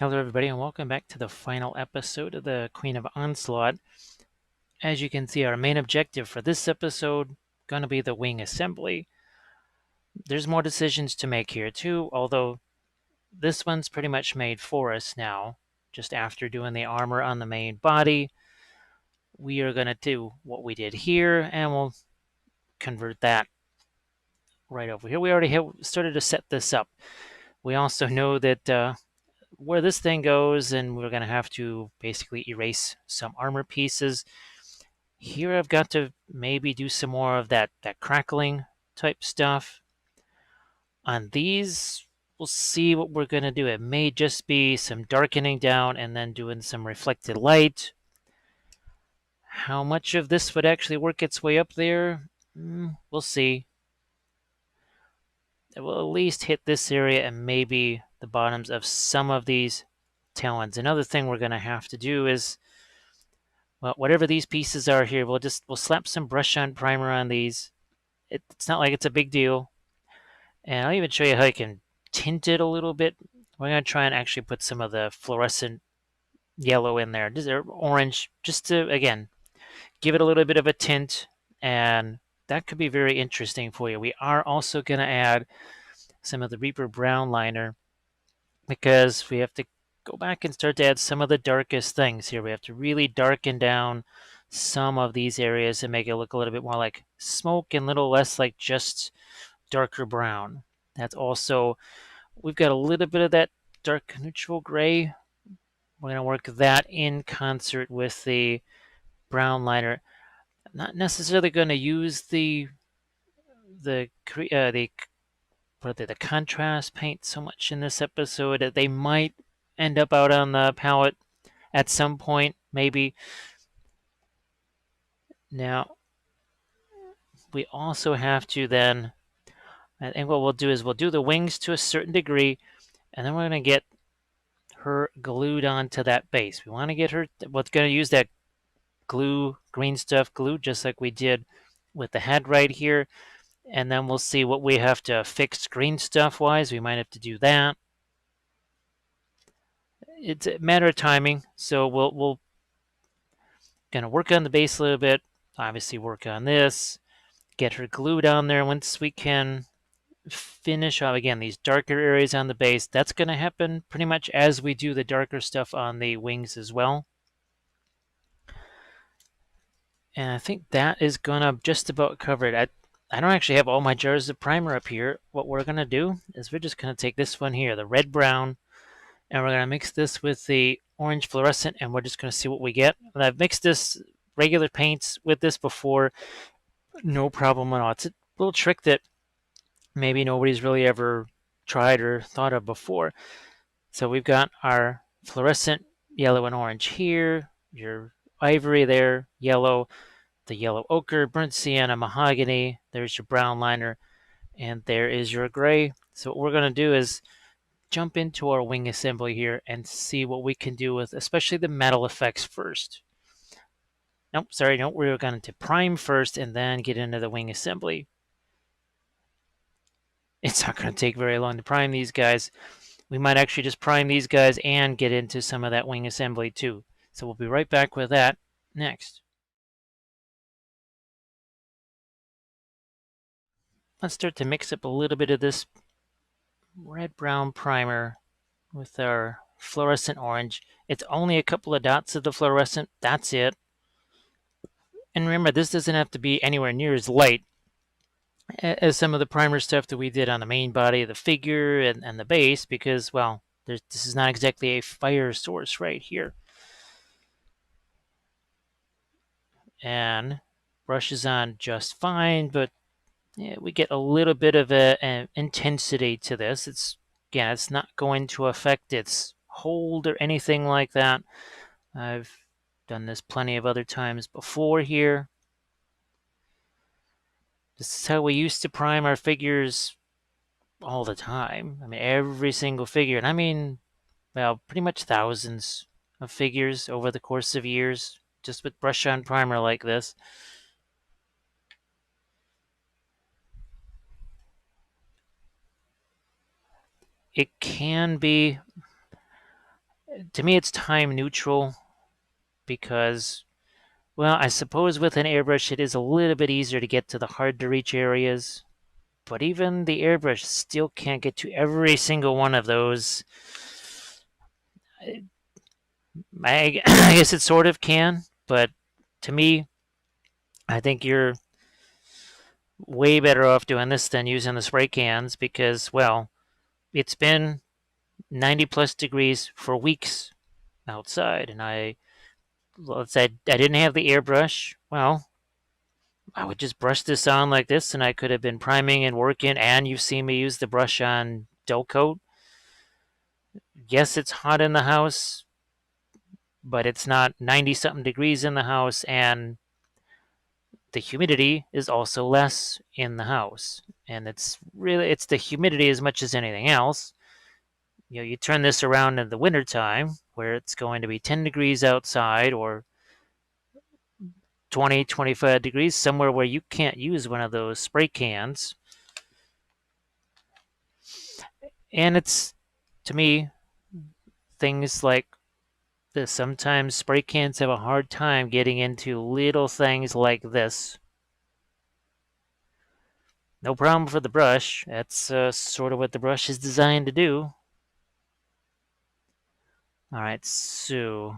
Hello, everybody, and welcome back to the final episode of the Queen of Onslaught. As you can see, our main objective for this episode going to be the wing assembly. There's more decisions to make here too, although this one's pretty much made for us now. Just after doing the armor on the main body, we are going to do what we did here, and we'll convert that right over here. We already have started to set this up. We also know that where this thing goes, and we're going to have to basically erase some armor pieces. Here I've got to maybe do some more of that crackling type stuff. On these, we'll see what we're going to do. It may just be some darkening down and then doing some reflected light. How much of this would actually work its way up there? We'll see. It will at least hit this area and maybe the bottoms of some of these tailends. Another thing we're going to have to do is, well, whatever these pieces are here, we'll slap some brush on primer on these. It's not like it's a big deal. And I'll even show you how you can tint it a little bit. We're going to try and actually put some of the fluorescent yellow in there, or orange, just to, again, give it a little bit of a tint. And that could be very interesting for you. We are also going to add some of the Reaper Brown liner because we have to go back and start to add some of the darkest things here. We have to really darken down some of these areas and make it look a little bit more like smoke and a little less like just darker brown. That's also, we've got a little bit of that dark neutral gray. We're going to work that in concert with the brown liner. I'm not necessarily going to use the the the contrast paint so much in this episode. They might end up out on the palette at some point, maybe. Now, we also have to then, I think what we'll do is we'll do the wings to a certain degree, and then we're going to get her glued onto that base. We want to get her, we're going to use that glue, green stuff glue, just like we did with the head right here. And then we'll see what we have to fix green stuff wise. We might have to do that. It's a matter of timing. So we'll gonna work on the base a little bit. Obviously work on this. Get her glued on there once we can finish off again these darker areas on the base. That's gonna happen pretty much as we do the darker stuff on the wings as well. And I think that is gonna just about cover it. I don't actually have all my jars of primer up here. What we're gonna do is we're just gonna take this one here, the red brown, and we're gonna mix this with the orange fluorescent, and we're just gonna see what we get. And I've mixed this regular paints with this before, no problem at all. It's a little trick that maybe nobody's really ever tried or thought of before. So we've got our fluorescent yellow and orange here, your ivory there, yellow, the yellow ochre, burnt sienna, mahogany. There's your brown liner, and there is your gray. So what we're going to do is jump into our wing assembly here and see what we can do with especially the metal effects first. Nope, sorry, no, we're going to prime first and then get into the wing assembly. It's not going to take very long to prime these guys. We might actually just prime these guys and get into some of that wing assembly too. So we'll be right back with that next. Let's start to mix up a little bit of this red-brown primer with our fluorescent orange. It's only a couple of dots of the fluorescent, that's it. And remember, this doesn't have to be anywhere near as light as some of the primer stuff that we did on the main body, the figure, and the base, because, well, this is not exactly a fire source right here. And brushes on just fine, but yeah, we get a little bit of an intensity to this. It's not going to affect its hold or anything like that. I've done this plenty of other times before here. This is how we used to prime our figures all the time. I mean, every single figure, and I mean, well, pretty much thousands of figures over the course of years, just with brush-on primer like this. It can be To me, it's time neutral because, well, I suppose with an airbrush it is a little bit easier to get to the hard to reach areas, but even the airbrush still can't get to every single one of those. I guess it sort of can, but to me, I think you're way better off doing this than using the spray cans because, well, it's been 90 plus degrees for weeks outside, and let's say I didn't have the airbrush. Well, I would just brush this on like this, and I could have been priming and working. And you've seen me use the brush on dull coat. Yes, it's hot in the house, but it's not 90 something degrees in the house, and the humidity is also less in the house. And it's the humidity as much as anything else. You turn this around in the wintertime where it's going to be 10 degrees outside or 20, 25 degrees, somewhere where you can't use one of those spray cans. And it's, to me, things like this. Sometimes spray cans have a hard time getting into little things like this. No problem for the brush. That's sort of what the brush is designed to do. All right, so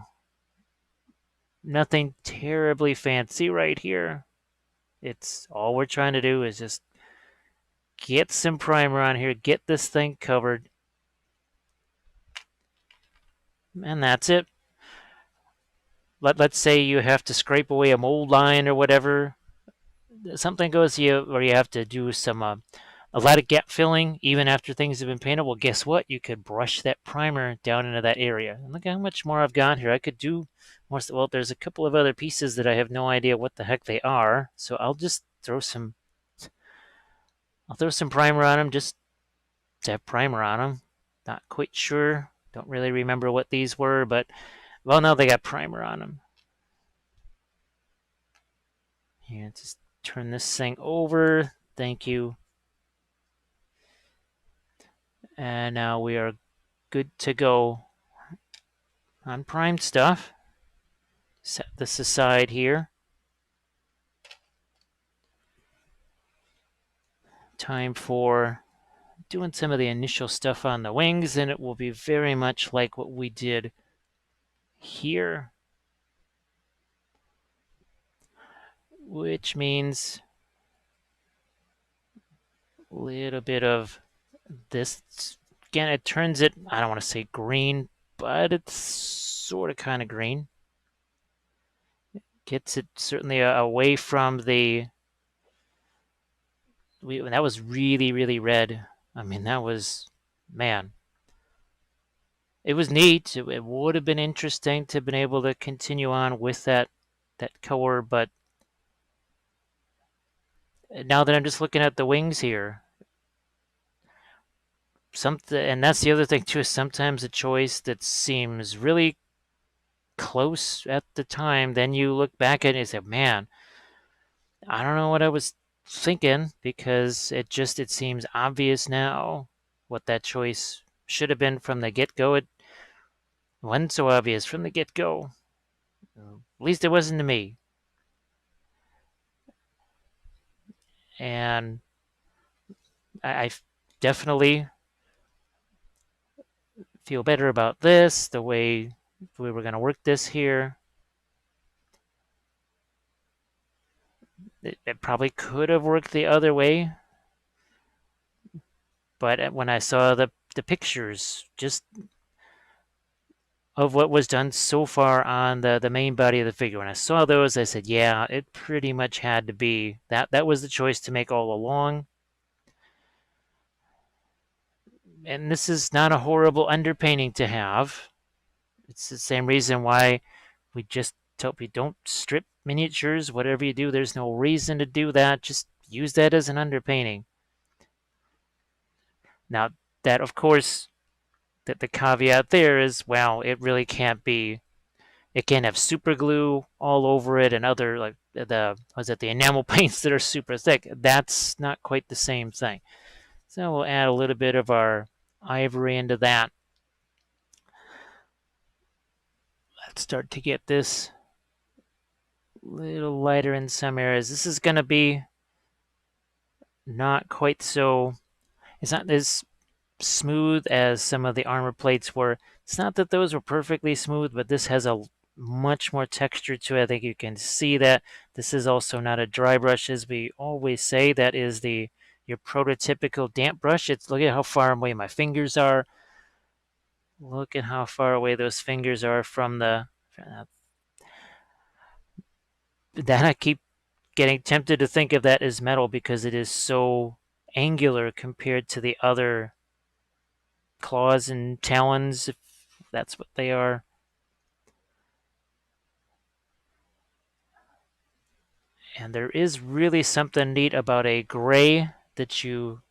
nothing terribly fancy right here. It's all we're trying to do is just get some primer on here, get this thing covered, and that's it. Let's say you have to scrape away a mold line or whatever. Something goes you, or you have to do a lot of gap filling even after things have been painted. Well, guess what? You could brush that primer down into that area. And look how much more I've got here. I could do more. Well, there's a couple of other pieces that I have no idea what the heck they are. So I'll just throw some. I'll throw some primer on them just to have primer on them. Not quite sure. Don't really remember what these were, but well, now they got primer on them. Here, just turn this thing over. Thank you. And now we are good to go on primed stuff. Set this aside here. Time for doing some of the initial stuff on the wings, and it will be very much like what we did here, which means a little bit of this. Again, it turns it, I don't want to say green, but it's sort of kind of green. Gets it certainly away from that was really, really red. I mean, that was, man, it was neat. It would have been interesting to have been able to continue on with that color, but now that I'm just looking at the wings here, something, and that's the other thing too, is sometimes a choice that seems really close at the time, then you look back at it and say, man, I don't know what I was thinking, because it seems obvious now what that choice should have been from the get-go. It wasn't so obvious from the get-go. At least it wasn't to me. And I definitely feel better about this, the way we were going to work this here. It probably could have worked the other way, but when I saw the pictures just of what was done so far on the main body of the figure, when I saw those, I said, yeah, it pretty much had to be that. That was the choice to make all along. And this is not a horrible underpainting to have. It's the same reason why we just tell people don't strip miniatures. Whatever you do, there's no reason to do that. Just use that as an underpainting. Now, that, of course, that the caveat there is, well, it really can't be. It can't have super glue all over it and other, like the enamel paints that are super thick. That's not quite the same thing. So we'll add a little bit of our ivory into that. Let's start to get this a little lighter in some areas. This is going to be not quite so, it's not as smooth as some of the armor plates were. It's not that those were perfectly smooth, but this has a much more texture to it. I think you can see that. This is also not a dry brush, as we always say. That is your prototypical damp brush. It's look at how far away my fingers are. Look at how far away those fingers are from the. Then I keep getting tempted to think of that as metal because it is so angular compared to the other claws and talons, if that's what they are. And there is really something neat about a gray that you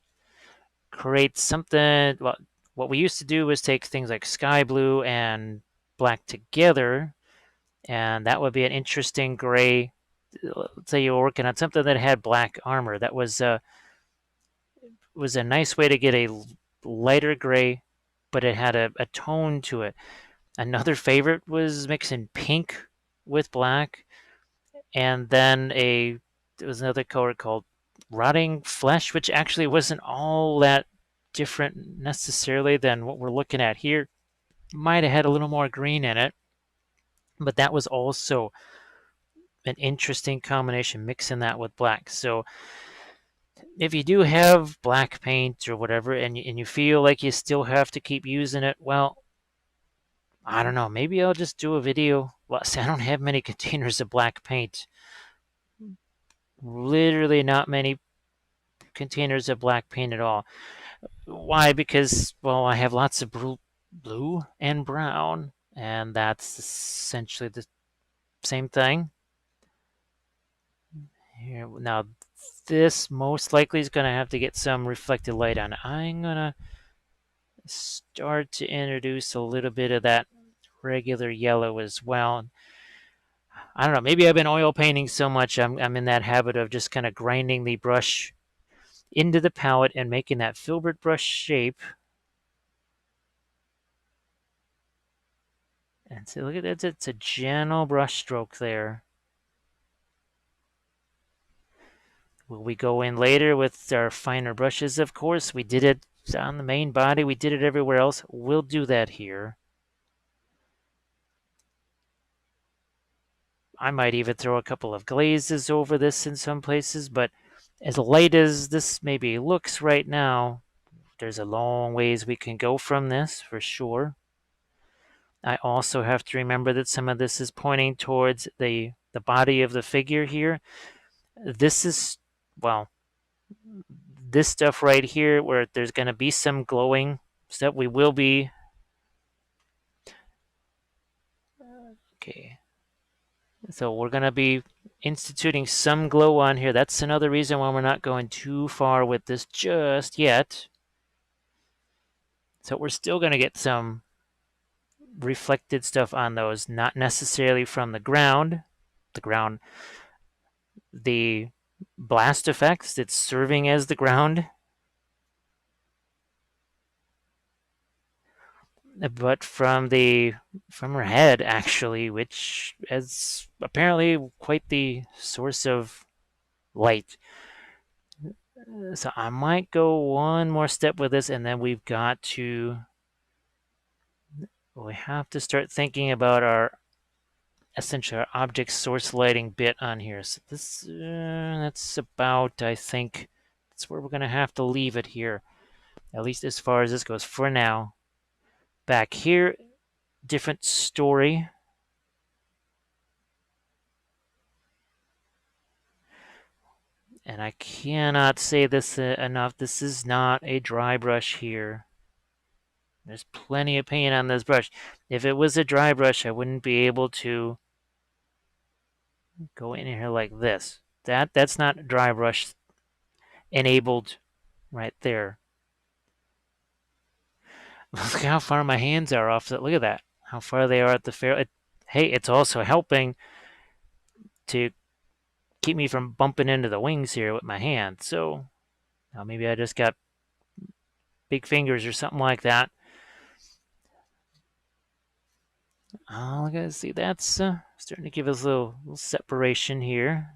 create something. Well, what we used to do was take things like sky blue and black together, and that would be an interesting gray. Let's say you were working on something that had black armor. That was a nice way to get a lighter gray, but it had a tone to it. Another favorite was mixing pink with black, and then there was another color called rotting flesh, which actually wasn't all that different necessarily than what we're looking at here. Might have had a little more green in it, but that was also an interesting combination, mixing that with black. So if you do have black paint or whatever, and you feel like you still have to keep using it, well, I don't know. Maybe I'll just do a video. Well, see, I don't have many containers of black paint. Literally not many containers of black paint at all. Why? Because, well, I have lots of blue and brown, and that's essentially the same thing. Here, now, this most likely is going to have to get some reflected light on. I'm going to start to introduce a little bit of that regular yellow as well. I don't know, maybe I've been oil painting so much, I'm in that habit of just kind of grinding the brush into the palette and making that filbert brush shape. And so look at that, it's a gentle brush stroke there. Will we go in later with our finer brushes? Of course, we did it on the main body, we did it everywhere else. We'll do that here. I might even throw a couple of glazes over this in some places, but as light as this maybe looks right now, there's a long ways we can go from this for sure. I also have to remember that some of this is pointing towards the body of the figure here. This is, well, this stuff right here where there's going to be some glowing stuff. We will be, okay, so we're going to be instituting some glow on here. That's another reason why we're not going too far with this just yet. So we're still going to get some reflected stuff on those, not necessarily from the ground. The blast effects that's serving as the ground, but from her head actually, which is apparently quite the source of light. So I might go one more step with this, and then we have to start thinking about our essentially our object source lighting bit on here. So this that's about, I think that's where we're going to have to leave it here, at least as far as this goes for now. Back here, different story. And I cannot say this enough. This is not a dry brush here. There's plenty of paint on this brush. If it was a dry brush, I wouldn't be able to go in here like this. That's not dry brush enabled right there. Look how far my hands are off. Look at that. How far they are at the fair. Hey, it's also helping to keep me from bumping into the wings here with my hand. So now maybe I just got big fingers or something like that. Oh, look at see that's starting to give us a little separation here.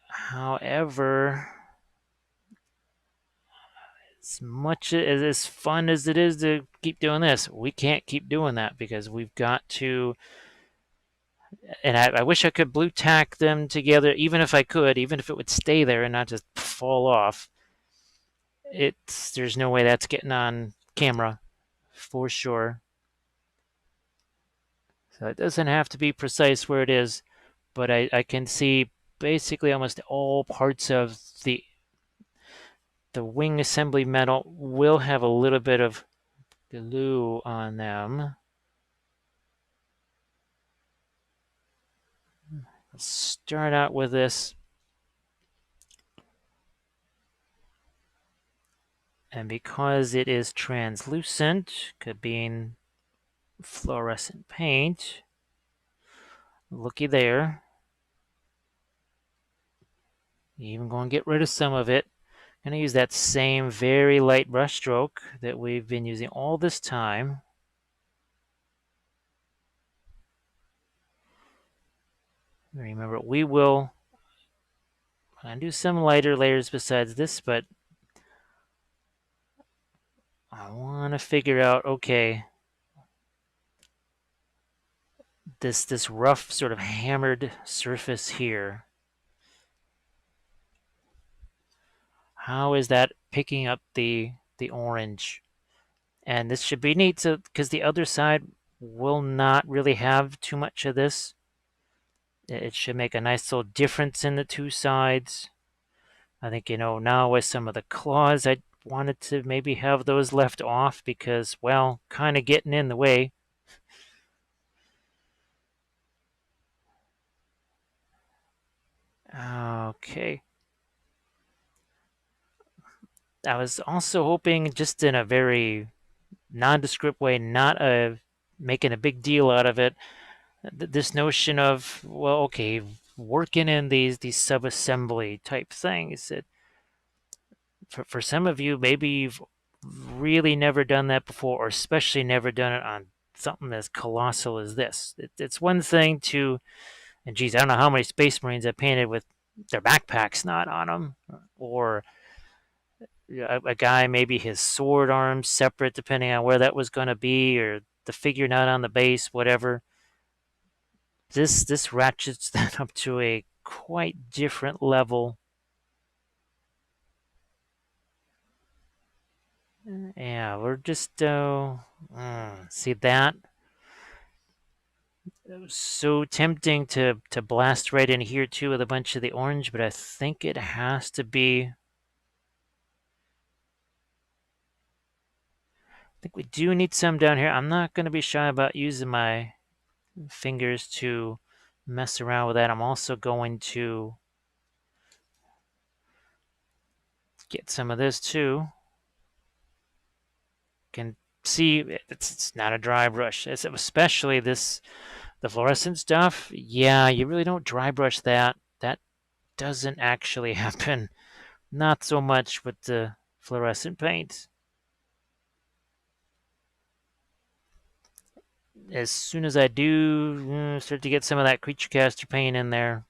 However, as much as fun as it is to keep doing this, we can't keep doing that because we've got to. And I wish I could blue tack them together, even if I could, even if it would stay there and not just fall off. There's no way that's getting on camera for sure. So it doesn't have to be precise where it is, but I can see basically almost all parts of the wing assembly metal will have a little bit of glue on them. Let's start out with this. And because it is translucent, could being fluorescent paint, looky there. Even going to get rid of some of it. I'm going to use that same very light brush stroke that we've been using all this time. Remember, we will do some lighter layers besides this, but I want to figure out, okay, this rough sort of hammered surface here. How is that picking up the orange? And this should be neat because the other side will not really have too much of this. It should make a nice little difference in the two sides. I think, now with some of the claws, I wanted to maybe have those left off because, well, kind of getting in the way. Okay. I was also hoping, just in a very nondescript way, not making a big deal out of it. This notion of, well, okay, working in these sub-assembly type things. For some of you, maybe you've really never done that before, or especially never done it on something as colossal as this. It's one thing to, and geez, I don't know how many Space Marines I painted with their backpacks not on them, or a guy maybe his sword arms separate depending on where that was going to be, or the figure not on the base, whatever. This ratchets that up to a quite different level. Yeah, we're just see that. It was so tempting to blast right in here too with a bunch of the orange, but I think it has to be. I think we do need some down here. I'm not going to be shy about using my fingers to mess around with that. I'm also going to get some of this too. Can see it's not a dry brush. Especially the fluorescent stuff. Yeah, you really don't dry brush that. That doesn't actually happen. Not so much with the fluorescent paint. As soon as I do start to get some of that creature caster paint in there,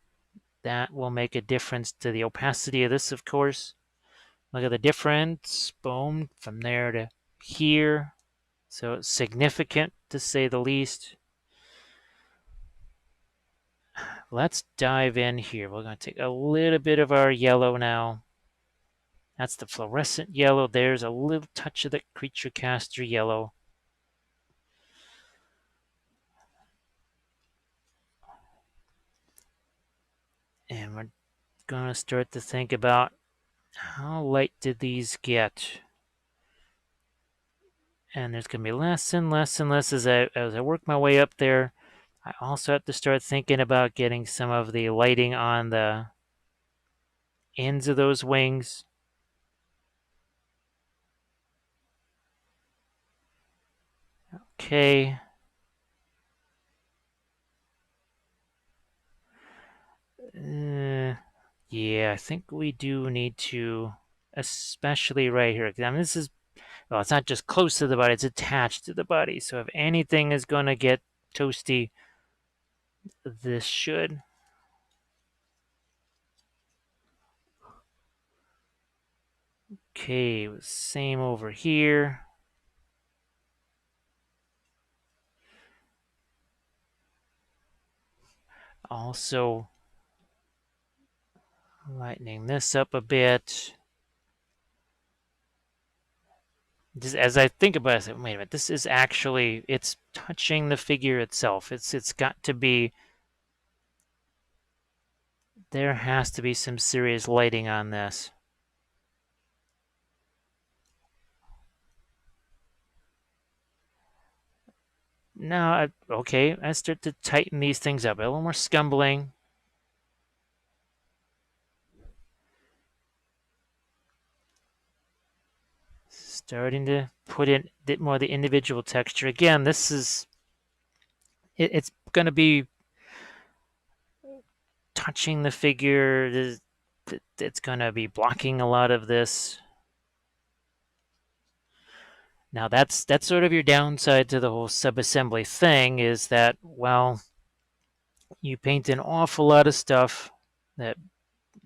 that will make a difference to the opacity of this, of course. Look at the difference. Boom, from there to here. So it's significant, to say the least. Let's dive in here. We're going to take a little bit of our yellow now. That's the fluorescent yellow. There's a little touch of the creature caster yellow. And we're going to start to think about how light did these get? And there's going to be less and less and less as I work my way up there. I also have to start thinking about getting some of the lighting on the ends of those wings. Okay. Yeah, I think we do need to, especially right here. I mean, this is well, it's not just close to the body, it's attached to the body. So if anything is going to get toasty, this should. Okay, same over here. Also lightening this up a bit. Just as I think about it, I say, wait a minute, this is actually, it's touching the figure itself. It's got to be, there has to be some serious lighting on this. Now, okay, I start to tighten these things up. A little more scumbling. Starting to put in a bit more of the individual texture. Again, this is, it's going to be touching the figure. It's going to be blocking a lot of this. Now, that's sort of your downside to the whole subassembly thing, is that, well, you paint an awful lot of stuff that,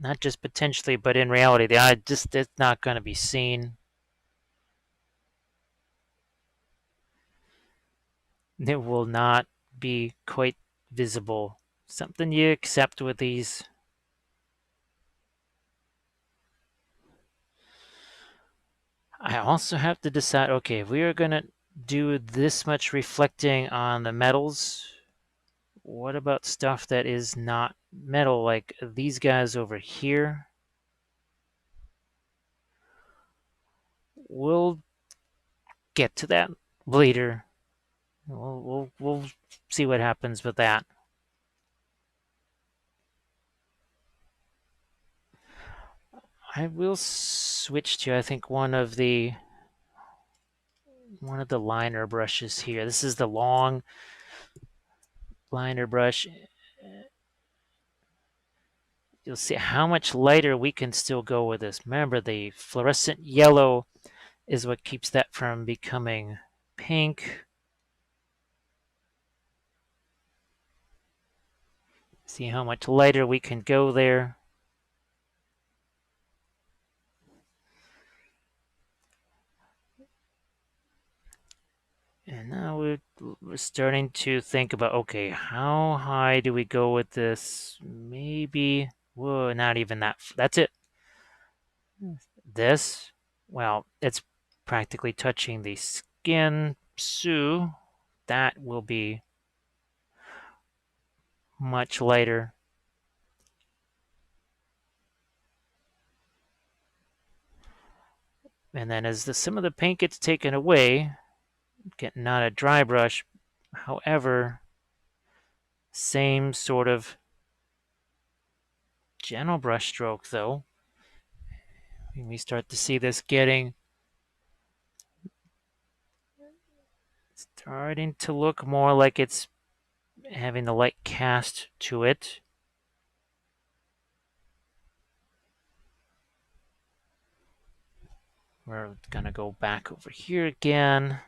not just potentially, but in reality, the eye just, it's not going to be seen. It will not be quite visible. Something you accept with these. I also have to decide, okay, if we are going to do this much reflecting on the metals, what about stuff that is not metal, like these guys over here? We'll get to that later. We'll see what happens with that. I will switch to, I think, one of the liner brushes here. This is the long liner brush. You'll see how much lighter we can still go with this. Remember, the fluorescent yellow is what keeps that from becoming pink. See how much lighter we can go there. And now we're starting to think about, okay, how high do we go with this? Maybe, whoa, not even that. That's it. This, well, it's practically touching the skin. So that will be much lighter. And then as some of the paint gets taken away, getting not a dry brush, however, same sort of gentle brush stroke though. We start to see this starting to look more like it's having the light cast to it. We're going to go back over here again.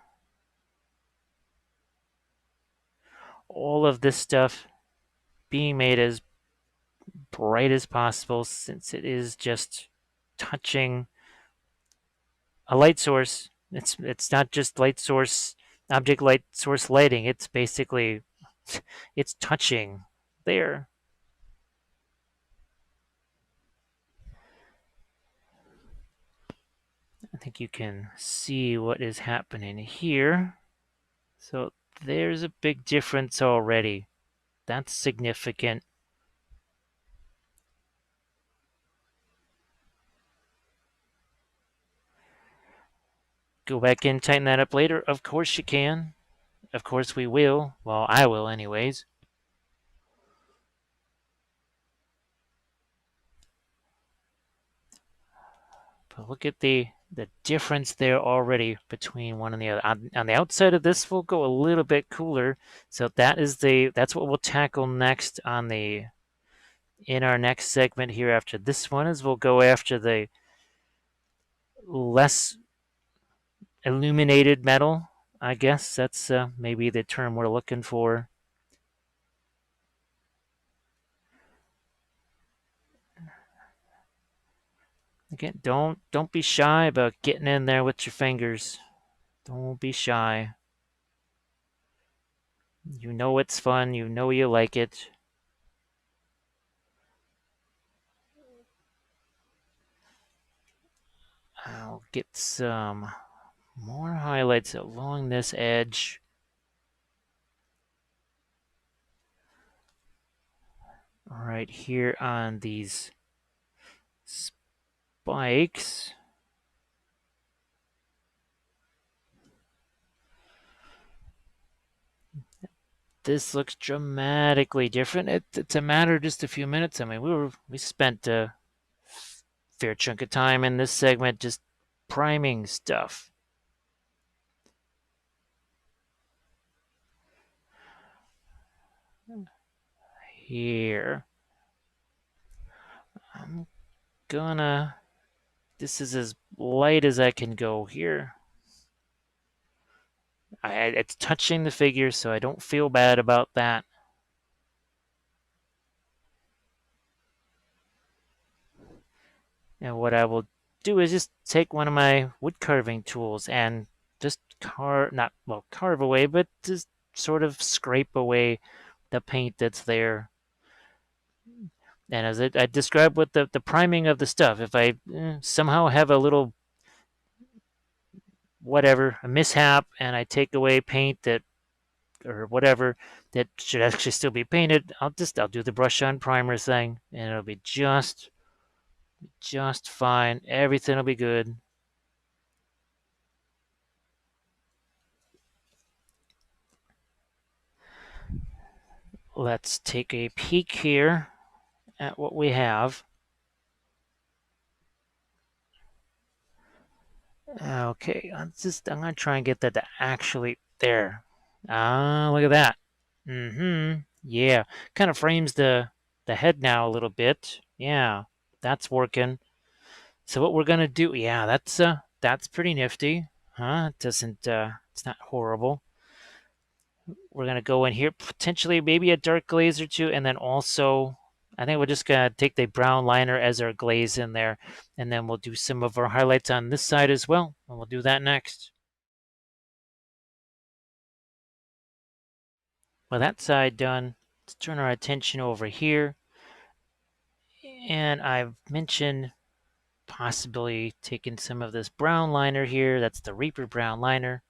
All of this stuff being made as bright as possible, since it is just touching a light source. It's not just light source, object light source lighting. It's basically, it's touching there. I think you can see what is happening here. So there's a big difference already. That's significant. Go back in, tighten that up later. Of course you can. Of course we will. Well, I will anyways. But look at the difference there already between one and the other. On the outside of this, we'll go a little bit cooler. So that's what we'll tackle next in our next segment here after this one, is we'll go after the less illuminated metal. I guess that's maybe the term we're looking for. Again, don't be shy about getting in there with your fingers. Don't be shy. You know it's fun. You know you like it. I'll get some more highlights along this edge. Right here on these spikes. This looks dramatically different. It's a matter of just a few minutes. I mean, we spent a fair chunk of time in this segment just priming stuff. Here, I'm gonna. This is as light as I can go here. It's touching the figure, so I don't feel bad about that. And what I will do is just take one of my wood carving tools and just carve away, but just sort of scrape away the paint that's there. And as I described with the priming of the stuff, if I somehow have a little whatever, a mishap, and I take away paint that or whatever that should actually still be painted, I'll do the brush on primer thing, and it'll be just fine. Everything will be good. Let's take a peek here at what we have. Okay, I'm gonna try and get that to actually there. Ah, look at that. Mm-hmm. Yeah, kind of frames the head now a little bit. Yeah, that's working. So what we're gonna do? Yeah, that's pretty nifty, huh? It doesn't it's not horrible. We're gonna go in here, potentially maybe a dark glaze or two, and then also I think we're just gonna take the brown liner as our glaze in there, and then we'll do some of our highlights on this side as well, and we'll do that next. With that side done, let's turn our attention over here. And I've mentioned possibly taking some of this brown liner here. That's the Reaper brown liner.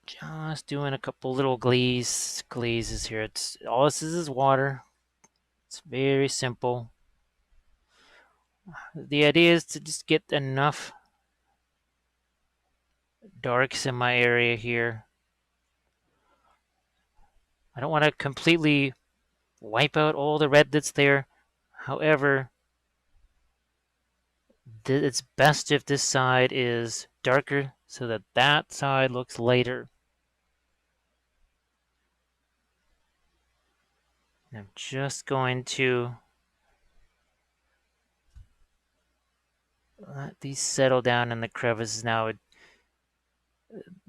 Just doing a couple little glazes here. It's all this is water. It's very simple. The idea is to just get enough darks in my area here. I don't want to completely wipe out all the red that's there. However, it's best if this side is darker so that that side looks lighter. And I'm just going to let these settle down in the crevices now.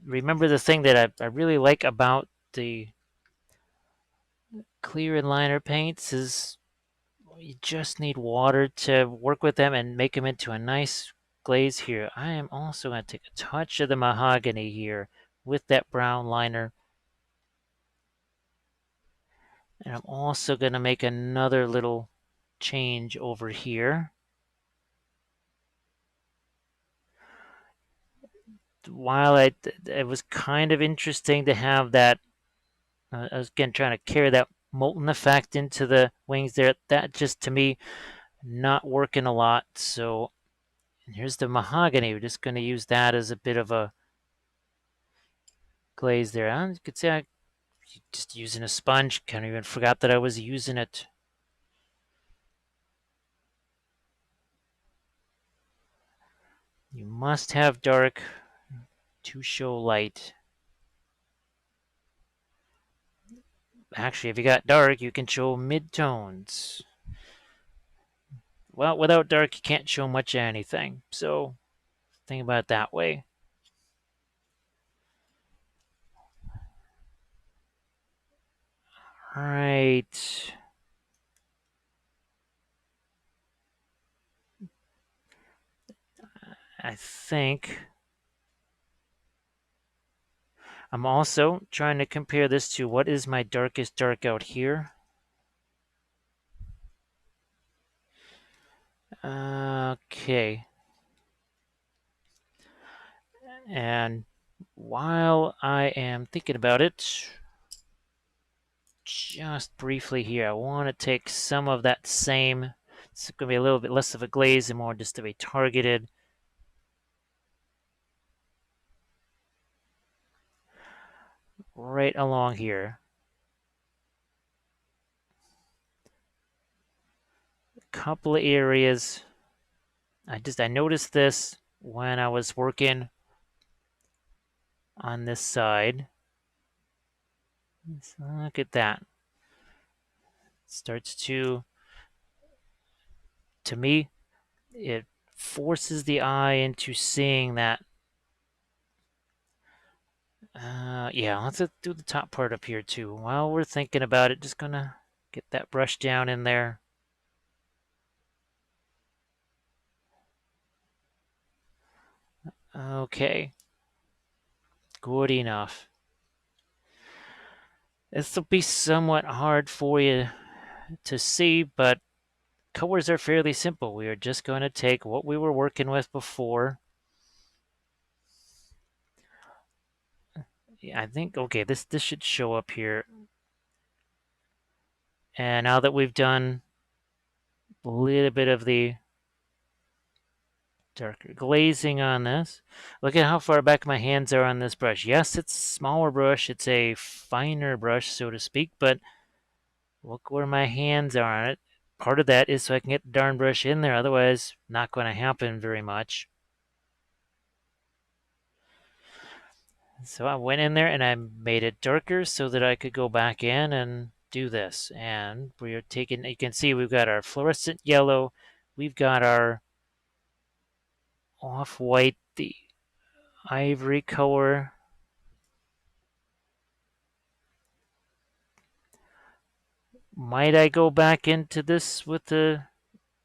Remember the thing that I really like about the clear and liner paints is you just need water to work with them and make them into a nice glaze here. I am also going to take a touch of the mahogany here with that brown liner. And I'm also going to make another little change over here. While it was kind of interesting to have that, I was again trying to carry that molten effect into the wings there. That just to me not working a lot. So here's the mahogany. We're just going to use that as a bit of a glaze there. You could say I just using a sponge. Kind of even forgot that I was using it. You must have dark to show light. Actually, if you got dark, you can show midtones. well, without dark, you can't show much of anything. So think about it that way. All right. I think I'm also trying to compare this to what is my darkest dark out here. Okay. And while I am thinking about it, just briefly here, I want to take some of that same, it's going to be a little bit less of a glaze and more just of a targeted right along here. A couple of areas. I noticed this when I was working on this side. So look at that. It starts to me, it forces the eye into seeing that. Yeah, let's do the top part up here too. While we're thinking about it, just gonna get that brush down in there. Okay, good enough. This will be somewhat hard for you to see, but colors are fairly simple. We are just going to take what we were working with before. Yeah, I think, okay, this should show up here. And now that we've done a little bit of the darker glazing on this, look at how far back my hands are on this brush. Yes, it's a smaller brush. It's a finer brush, so to speak, but look where my hands are on it. Part of that is so I can get the darn brush in there. Otherwise, not going to happen very much. So I went in there and I made it darker so that I could go back in and do this. And we're taking, you can see we've got our fluorescent yellow, we've got our off-white, the ivory color. Might I go back into this with a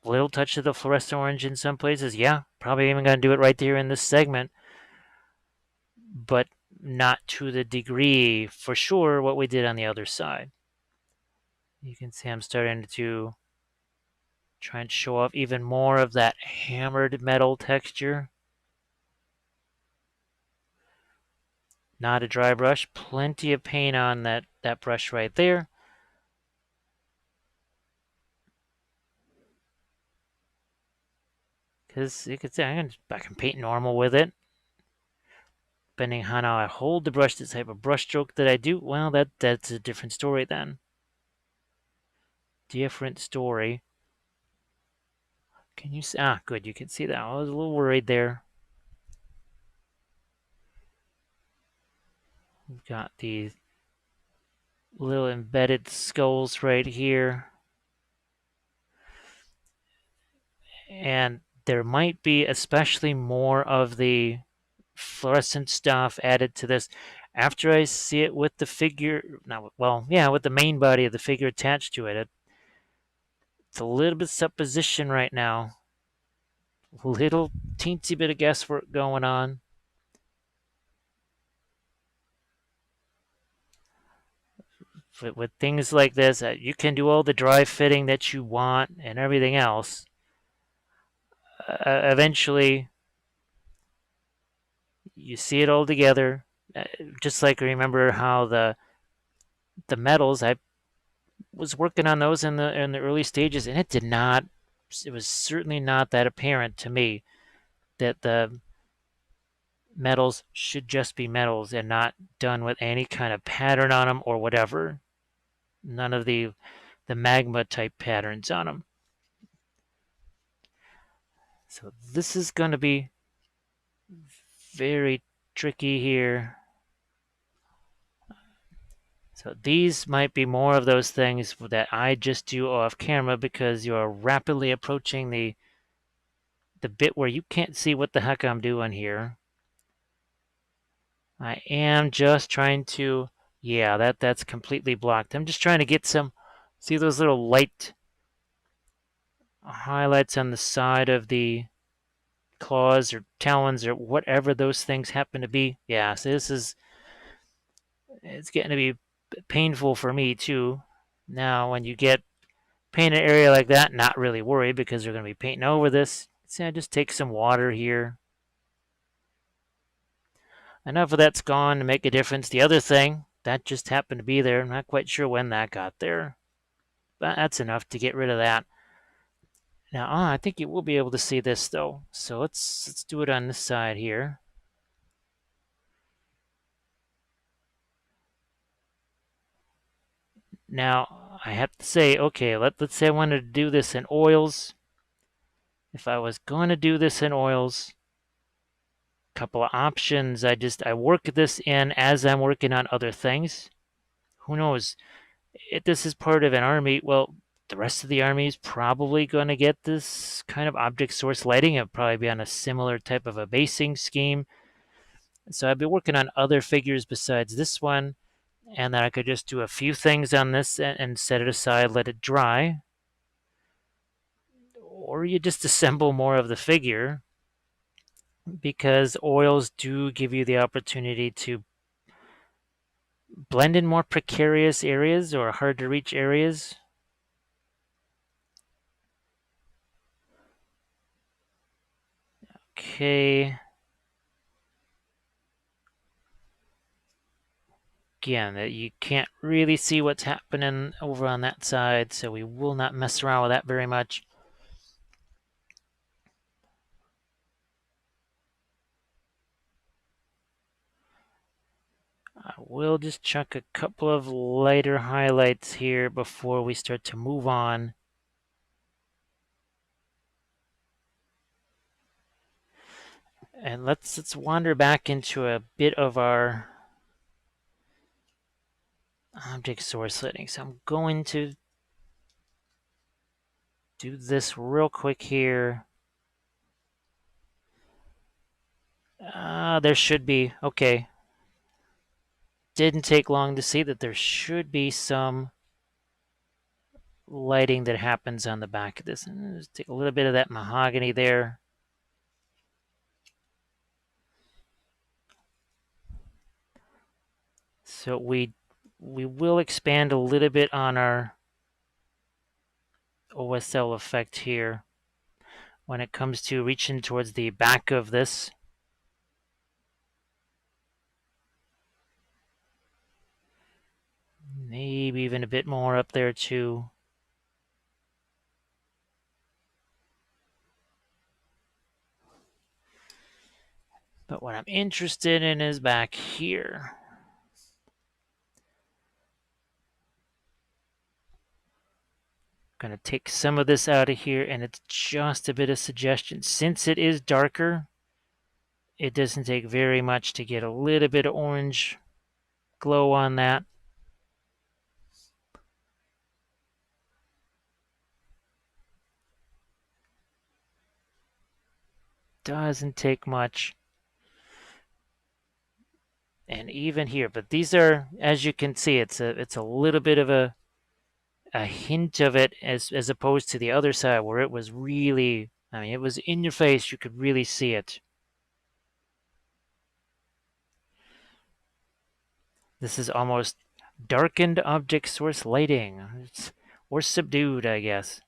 little touch of the fluorescent orange in some places? Yeah, probably even going to do it right there in this segment, but not to the degree for sure what we did on the other side. You can see I'm starting to try and show off even more of that hammered metal texture. Not a dry brush, plenty of paint on that brush right there. Because you can see I can paint normal with it. Depending on how I hold the brush, the type of brush stroke that I do, well, that's a different story then. Different story. Can you see? Ah, good, you can see that. I was a little worried there. We've got these little embedded skulls right here. And there might be especially more of the fluorescent stuff added to this after I see it with the figure. Now, well, yeah, with the main body of the figure attached to it. It's a little bit supposition right now. A little teensy bit of guesswork going on. With things like this, you can do all the dry fitting that you want and everything else. Eventually, you see it all together. Just like remember how the metals, I was working on those in the early stages, and it did not. It was certainly not that apparent to me that the metals should just be metals and not done with any kind of pattern on them or whatever. None of the magma type patterns on them. So this is going to be very tricky here. So these might be more of those things that I just do off camera because you are rapidly approaching the bit where you can't see what the heck I'm doing here. I am just trying to, yeah, that's completely blocked. I'm just trying to get some, see those little light highlights on the side of the claws or talons or whatever those things happen to be. Yeah, so it's getting to be painful for me too. Now, when you get paint an area like that, not really worry because they're going to be painting over this. See, I just take some water here. Enough of that's gone to make a difference. The other thing, that just happened to be there. I'm not quite sure when that got there. But that's enough to get rid of that. Now, I think you will be able to see this though. So let's do it on this side here. Now, I have to say, okay, let's say I wanted to do this in oils. If I was going to do this in oils, a couple of options. I work this in as I'm working on other things. Who knows? If this is part of an army, well, the rest of the army is probably going to get this kind of object source lighting. It'll probably be on a similar type of a basing scheme. So I've been working on other figures besides this one, and then I could just do a few things on this and set it aside, let it dry. Or you just assemble more of the figure because oils do give you the opportunity to blend in more precarious areas or hard to reach areas. Okay. Again, that you can't really see what's happening over on that side, so we will not mess around with that very much. I will just chuck a couple of lighter highlights here before we start to move on. And let's wander back into a bit of our object source lighting. So I'm going to do this real quick here. There should be, okay. Didn't take long to see that there should be some lighting that happens on the back of this. And just take a little bit of that mahogany there. So we will expand a little bit on our OSL effect here when it comes to reaching towards the back of this. Maybe even a bit more up there too. But what I'm interested in is back here. Going to take some of this out of here, and it's just a bit of suggestion. Since it is darker, it doesn't take very much to get a little bit of orange glow on that. Doesn't take much. And even here, but these are, as you can see, it's a little bit of a hint of it as opposed to the other side where it was really, I mean, it was in your face. You could really see it. This is almost darkened object source lighting, or subdued, I guess.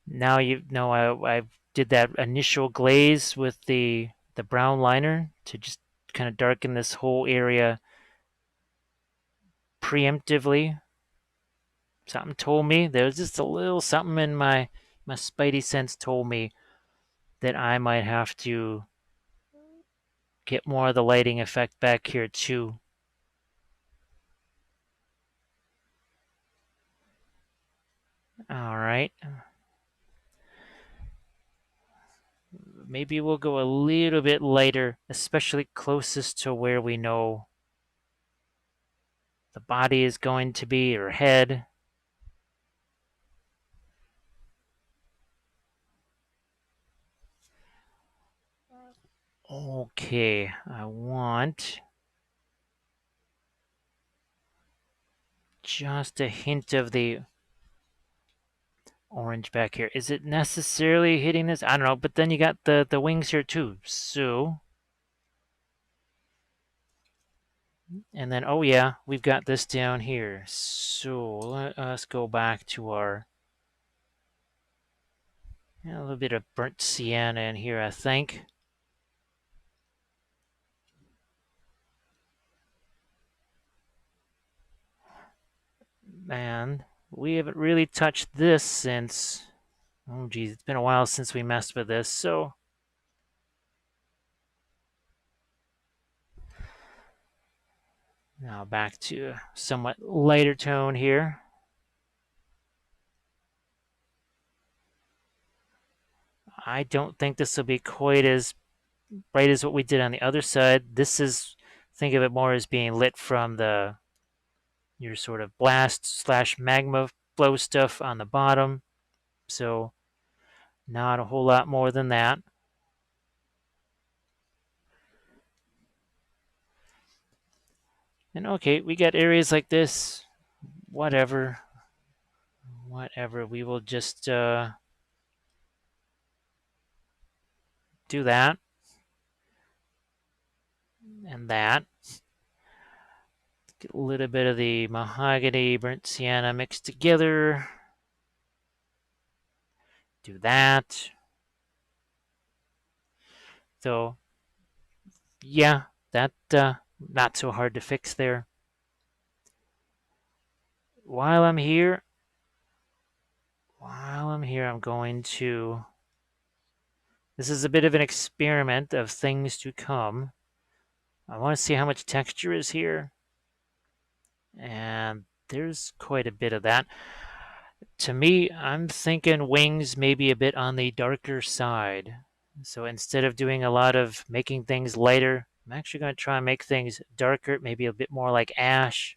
Now you know I did that initial glaze with the brown liner to just kind of darken this whole area preemptively. Something told me there was just a little something in my spidey sense told me that I might have to get more of the lighting effect back here too. All right. Maybe we'll go a little bit lighter, especially closest to where we know the body is going to be, or head. Okay, I want just a hint of the orange back here. Is it necessarily hitting this? I don't know, but then you got the wings here too. So, and then, oh yeah, we've got this down here. So let us go back to our, a little bit of burnt sienna in here, I think. Man, we haven't really touched this since, oh geez, it's been a while since we messed with this. So now back to a somewhat lighter tone here. I don't think this will be quite as bright as what we did on the other side. This is, think of it more as being lit from the, your sort of blast slash magma flow stuff on the bottom. So not a whole lot more than that. And okay, we got areas like this. Whatever. Whatever. We will just do that. And that. Get a little bit of the mahogany, burnt sienna mixed together. Do that. So, yeah, that not so hard to fix there. While I'm here, I'm going to. This is a bit of an experiment of things to come. I want to see how much texture is here. And there's quite a bit of that. To me, I'm thinking wings maybe a bit on the darker side. So instead of doing a lot of making things lighter, I'm actually going to try and make things darker, maybe a bit more like ash.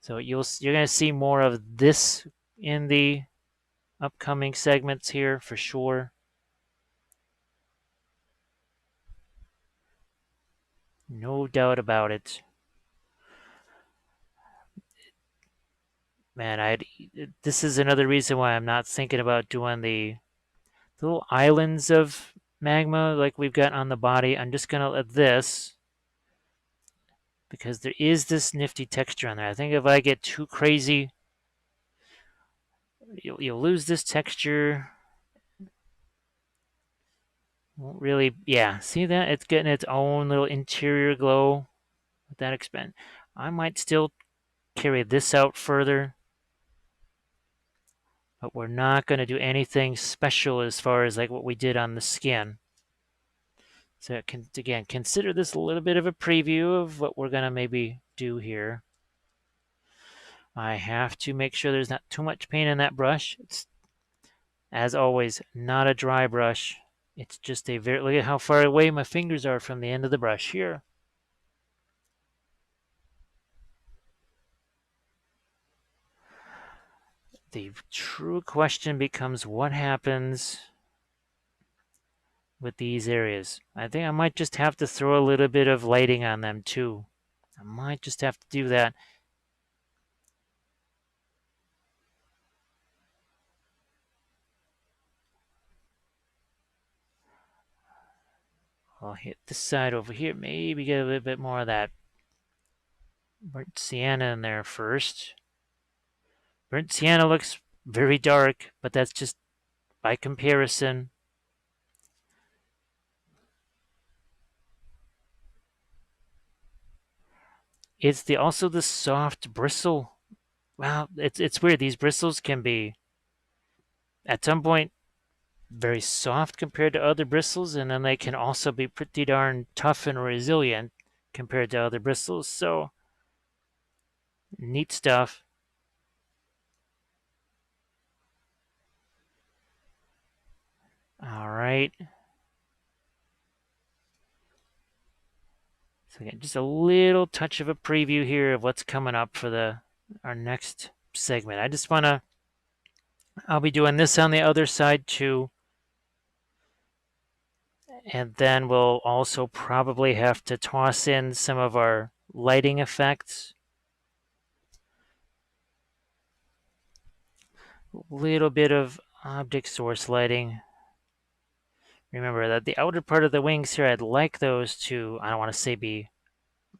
So you're going to see more of this in the upcoming segments here for sure. No doubt about it. Man, this is another reason why I'm not thinking about doing the little islands of magma like we've got on the body. I'm just going to let this, because there is this nifty texture on there. I think if I get too crazy, you'll lose this texture. Won't really, yeah, see that? It's getting its own little interior glow with that expand. I might still carry this out further, but we're not going to do anything special as far as like what we did on the skin. So again, consider this a little bit of a preview of what we're going to maybe do here. I have to make sure there's not too much paint in that brush. It's, as always, not a dry brush. It's just a very, look at how far away my fingers are from the end of the brush here. The true question becomes what happens with these areas. I think I might just have to throw a little bit of lighting on them too. I might just have to do that. I'll hit this side over here. Maybe get a little bit more of that burnt sienna in there first. Burnt sienna looks very dark, but that's just by comparison. It's also the soft bristle. Wow, it's weird. These bristles can be at some point very soft compared to other bristles, and then they can also be pretty darn tough and resilient compared to other bristles. So neat stuff. All right. So again, just a little touch of a preview here of what's coming up for our next segment. I'll be doing this on the other side too. And then we'll also probably have to toss in some of our lighting effects. A little bit of object source lighting. Remember that the outer part of the wings here, I'd like those to, I don't want to say be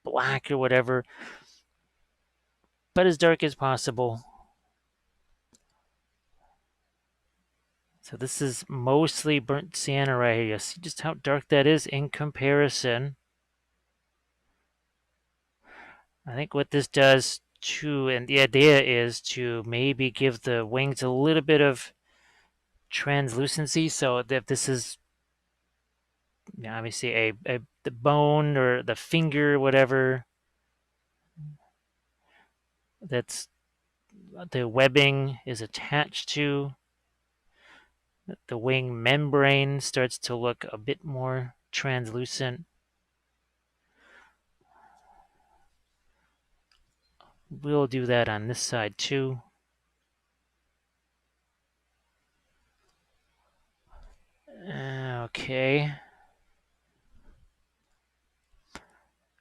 black or whatever, but as dark as possible. So this is mostly burnt sienna right here. You see just how dark that is in comparison. I think what this does too, and the idea is to maybe give the wings a little bit of translucency, so that this is obviously the bone or the finger, whatever that's the webbing is attached to. The wing membrane starts to look a bit more translucent. We'll do that on this side too. Okay.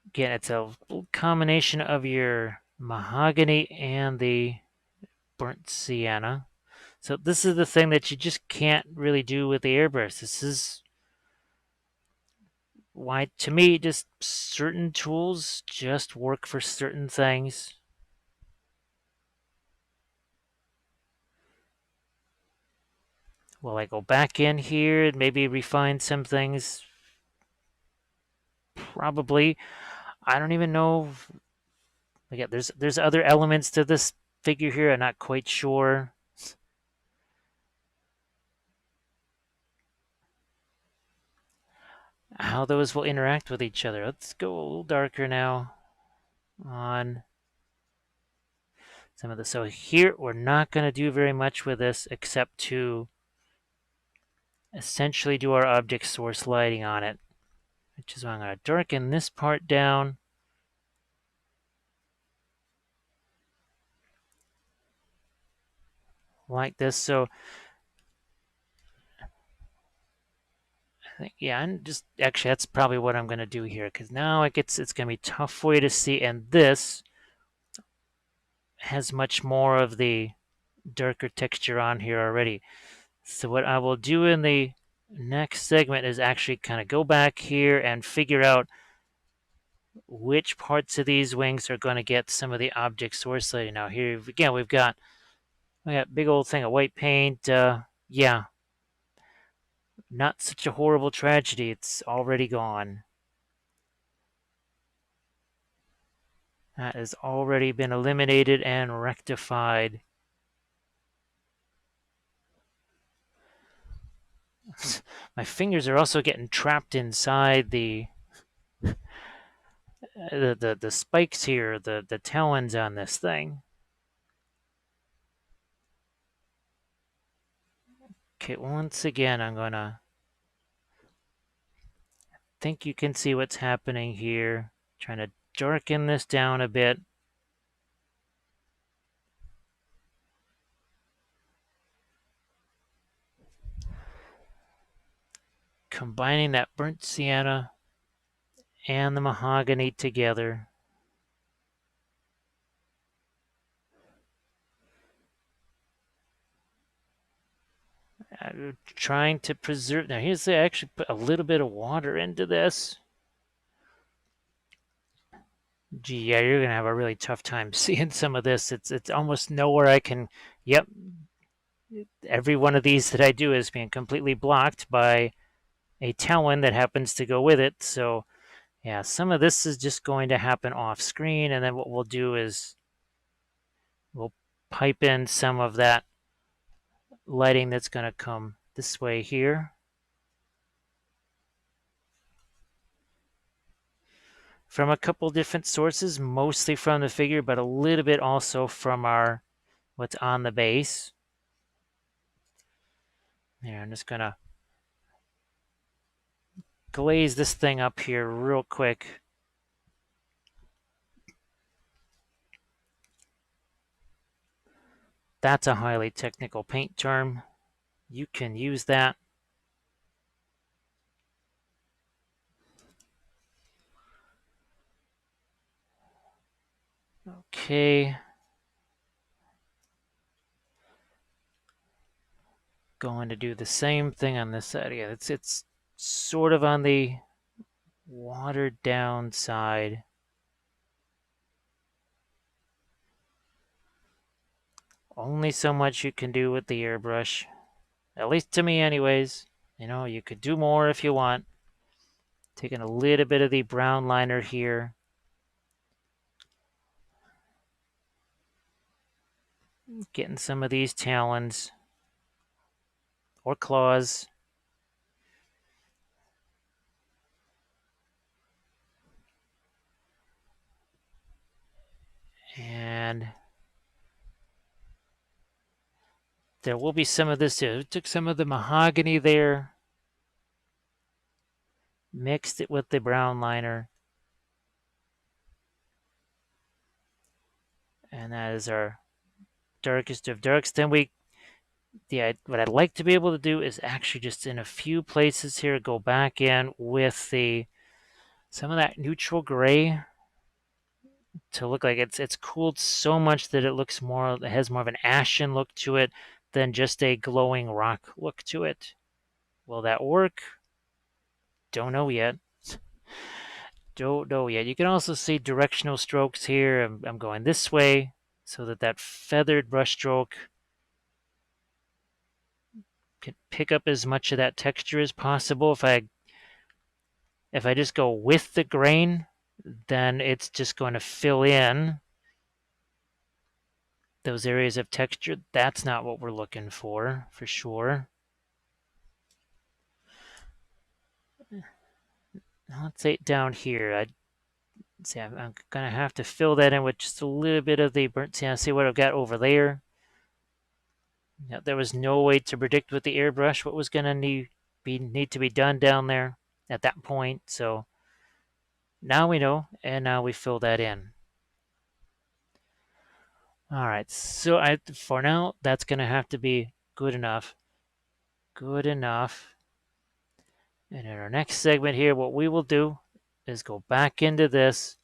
Again, it's a combination of your mahogany and the burnt sienna. So this is the thing that you just can't really do with the airbrush. This is why, to me, just certain tools just work for certain things. Will I go back in here and maybe refine some things? Probably. I don't even know. Again, there's other elements to this figure here. I'm not quite sure how those will interact with each other. Let's go a little darker now on some of this. So here, we're not going to do very much with this except to essentially do our object source lighting on it, which is why I'm going to darken this part down. Like this. So I think, yeah, and just actually that's probably what I'm going to do here, because now it's going to be tough for you to see, and this has much more of the darker texture on here already. So what I will do in the next segment is actually kind of go back here and figure out which parts of these wings are going to get some of the object source lighting. Now here again we got big old thing of white paint. Yeah, not such a horrible tragedy. It's already gone. That has already been eliminated and rectified. My fingers are also getting trapped inside the spikes here, the talons on this thing. Okay, once again, I'm gonna think you can see what's happening here. Trying to darken this down a bit. Combining that burnt sienna and the mahogany together. I'm trying to preserve. Now, here's I actually put a little bit of water into this. Gee, yeah, you're gonna have a really tough time seeing some of this. It's almost nowhere I can. Yep, every one of these that I do is being completely blocked by a talon that happens to go with it. So yeah, some of this is just going to happen off screen, and then what we'll do is we'll pipe in some of that lighting that's going to come this way here. From a couple different sources, mostly from the figure, but a little bit also from what's on the base. There, I'm just going to glaze this thing up here real quick. That's a highly technical paint term. You can use that. Okay. Going to do the same thing on this side. Yeah, it's sort of on the watered down side. Only so much you can do with the airbrush. At least to me anyways. You know, you could do more if you want. Taking a little bit of the brown liner here. Getting some of these talons or claws. And there will be some of this. I took some of the mahogany there, mixed it with the brown liner. And that is our darkest of darks. Then what I'd like to be able to do is actually just in a few places here, go back in with some of that neutral gray to look like it's cooled so much that it has more of an ashen look to it than just a glowing rock look to it. Will that work? Don't know yet. Don't know yet. You can also see directional strokes here. I'm going this way so that feathered brush stroke can pick up as much of that texture as possible. If I just go with the grain, then it's just going to fill in those areas of texture. That's not what we're looking for sure. Let's say down here. I'm going to have to fill that in with just a little bit of the burnt sienna. See what I've got over there. Now, there was no way to predict with the airbrush what was going to need to be done down there at that point. So now we know, and now we fill that in. All right, so for now, that's going to have to be good enough. Good enough. And in our next segment here, what we will do is go back into this.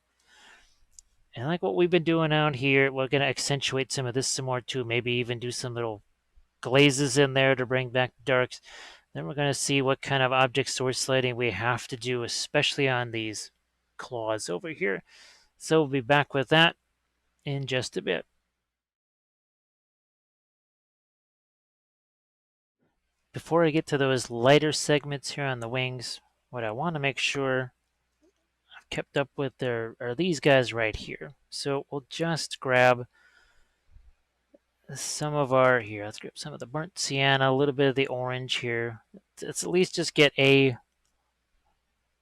And like what we've been doing out here, we're going to accentuate some of this some more too. Maybe even do some little glazes in there to bring back darks. Then we're going to see what kind of object source sliding we have to do, especially on these claws over here. So we'll be back with that in just a bit. Before I get to those lighter segments here on the wings, what I want to make sure I've kept up with are these guys right here. So we'll just grab some of let's grab some of the burnt sienna, a little bit of the orange here. Let's at least just get a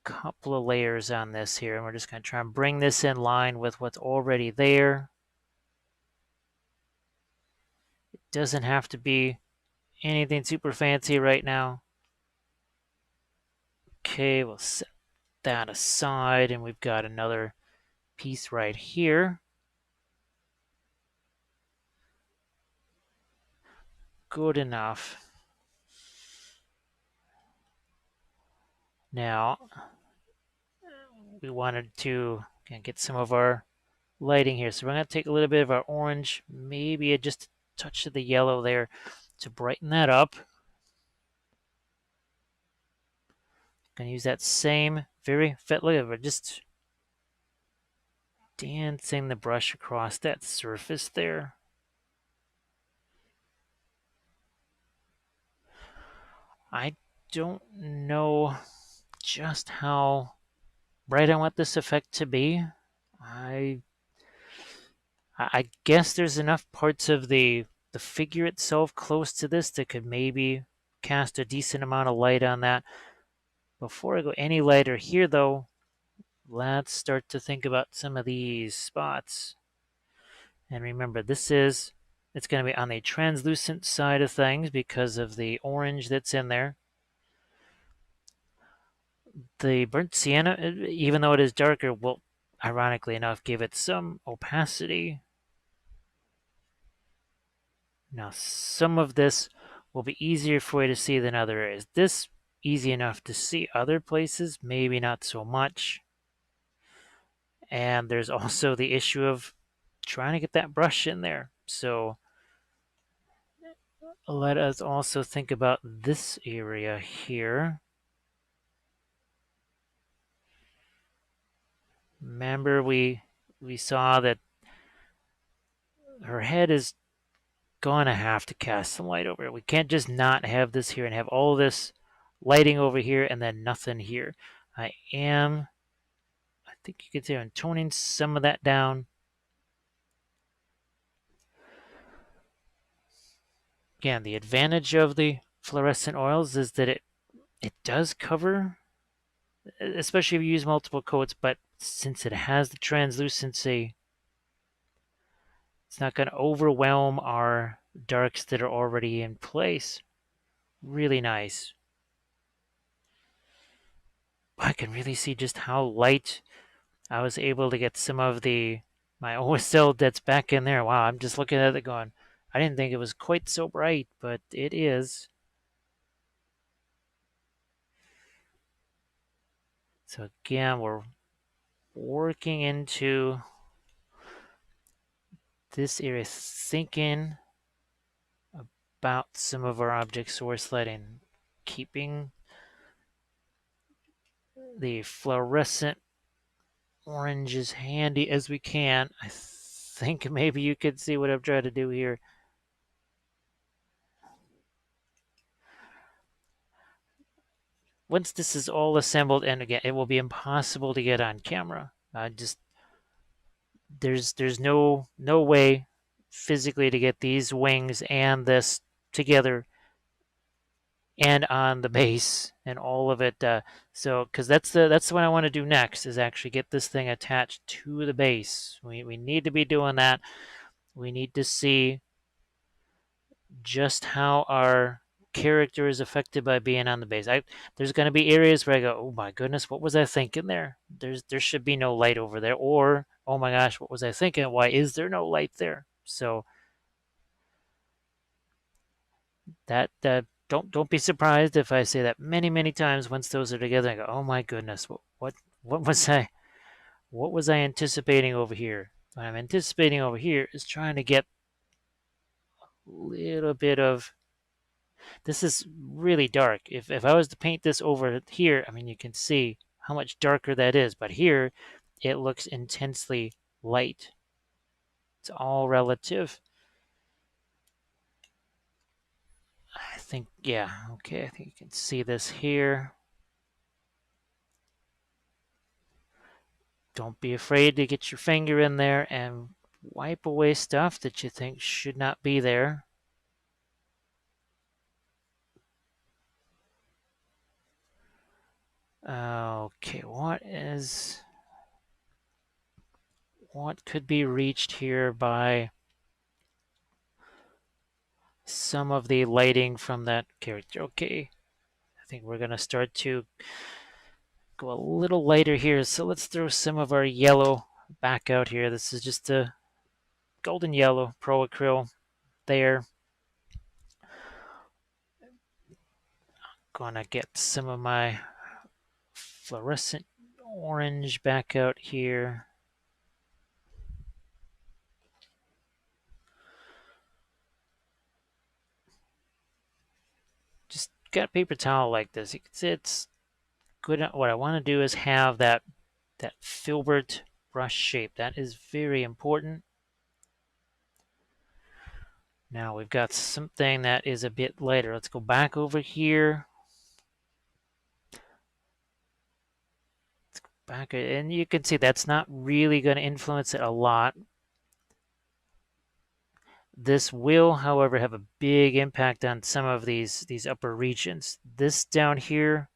couple of layers on this here, and we're just going to try and bring this in line with what's already there. It doesn't have to be anything super fancy right now. Okay, we'll set that aside, and we've got another piece right here. Good enough. Now, we wanted to get some of our lighting here. So we're going to take a little bit of our orange, maybe just a touch of the yellow there to brighten that up. Going to use that same very fit. Look at it, we're just dancing the brush across that surface there. I don't know just how bright I want this effect to be. I guess there's enough parts of the figure itself close to this that could maybe cast a decent amount of light on that. Before I go any lighter here, though, let's start to think about some of these spots. And remember, it's going to be on the translucent side of things because of the orange that's in there. The burnt sienna, even though it is darker, will, ironically enough, give it some opacity. Now, some of this will be easier for you to see than other areas. This easy enough to see. Other places, maybe not so much. And there's also the issue of trying to get that brush in there. So let us also think about this area here. Remember we saw that her head is gonna have to cast some light over it. We can't just not have this here and have all this lighting over here and then nothing here. I think you could say I'm toning some of that down. Again, the advantage of the fluorescent oils is that it does cover, especially if you use multiple coats, but since it has the translucency, it's not going to overwhelm our darks that are already in place. Really nice. I can really see just how light I was able to get some of my OSL that's back in there. Wow, I'm just looking at it going, I didn't think it was quite so bright, but it is. So again, we're working into this area, thinking about some of our object source lighting, keeping the fluorescent orange as handy as we can. I think maybe you could see what I'm trying to do here. Once this is all assembled, and again, it will be impossible to get on camera. There's no way physically to get these wings and this together and on the base and all of it. So because that's what I want to do next is actually get this thing attached to the base. We need to be doing that. We need to see just how our character is affected by being on the base. There's going to be areas where I go, oh my goodness, what was I thinking there? There should be no light over there, or oh my gosh, what was I thinking? Why is there no light there? So that don't be surprised if I say that many times once those are together. I go, oh my goodness, what was I anticipating over here? What I'm anticipating over here is trying to get a little bit of. This is really dark. If I was to paint this over here, I mean you can see how much darker that is. But here, it looks intensely light. It's all relative. I think, yeah, okay, I think you can see this here. Don't be afraid to get your finger in there and wipe away stuff that you think should not be there. Okay, what could be reached here by some of the lighting from that character? Okay, I think we're gonna start to go a little lighter here. So let's throw some of our yellow back out here. This is just a golden yellow pro acryl there. Gonna get some of my fluorescent orange back out here. Just got a paper towel like this. You can see it's good. What I want to do is have that filbert brush shape. That is very important. Now we've got something that is a bit lighter. Let's go back over here. Let's go back, and you can see that's not really going to influence it a lot. This will, however, have a big impact on some of these upper regions. This down here,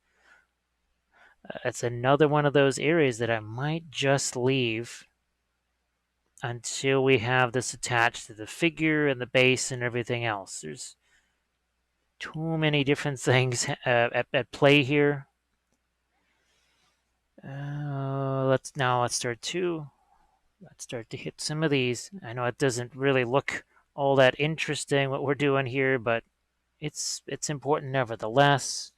it's another one of those areas that I might just leave until we have this attached to the figure and the base and everything else. There's too many different things at play here. Let's start to hit some of these. I know it doesn't really look all that interesting what we're doing here, but it's important nevertheless.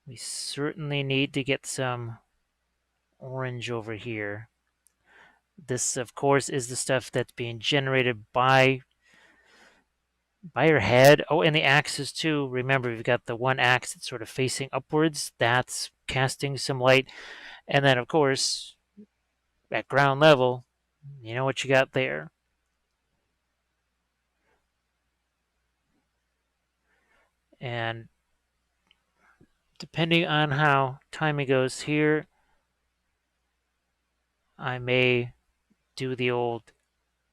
We certainly need to get some orange over here. This, of course, is the stuff that's being generated by your head. Oh, and the axis too. Remember, we've got the one axe that's sort of facing upwards. That's casting some light. And then, of course, at ground level, you know what you got there. And depending on how timing goes here, I may do the old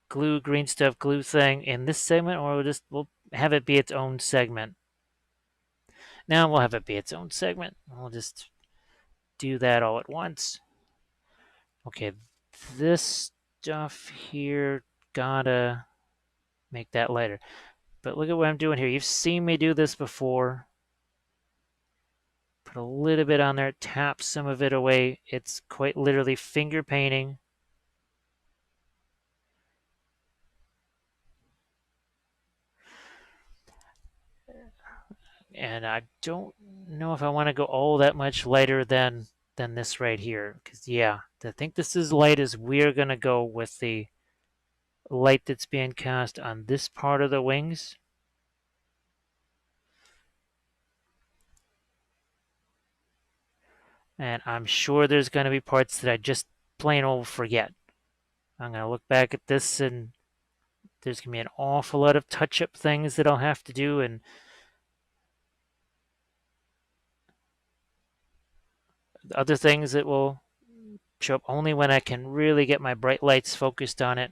green stuff glue thing in this segment, or we'll have it be its own segment. Now we'll have it be its own segment. We'll just do that all at once. Okay, this stuff here, gotta make that lighter. But look at what I'm doing here. You've seen me do this before. Put a little bit on there, tap some of it away. It's quite literally finger painting. And I don't know if I want to go all that much lighter than this right here. Because, yeah, I think this is light as we're going to go with the light that's being cast on this part of the wings. And I'm sure there's going to be parts that I just plain old forget. I'm going to look back at this, and there's going to be an awful lot of touch-up things that I'll have to do, and other things that will show up only when I can really get my bright lights focused on it.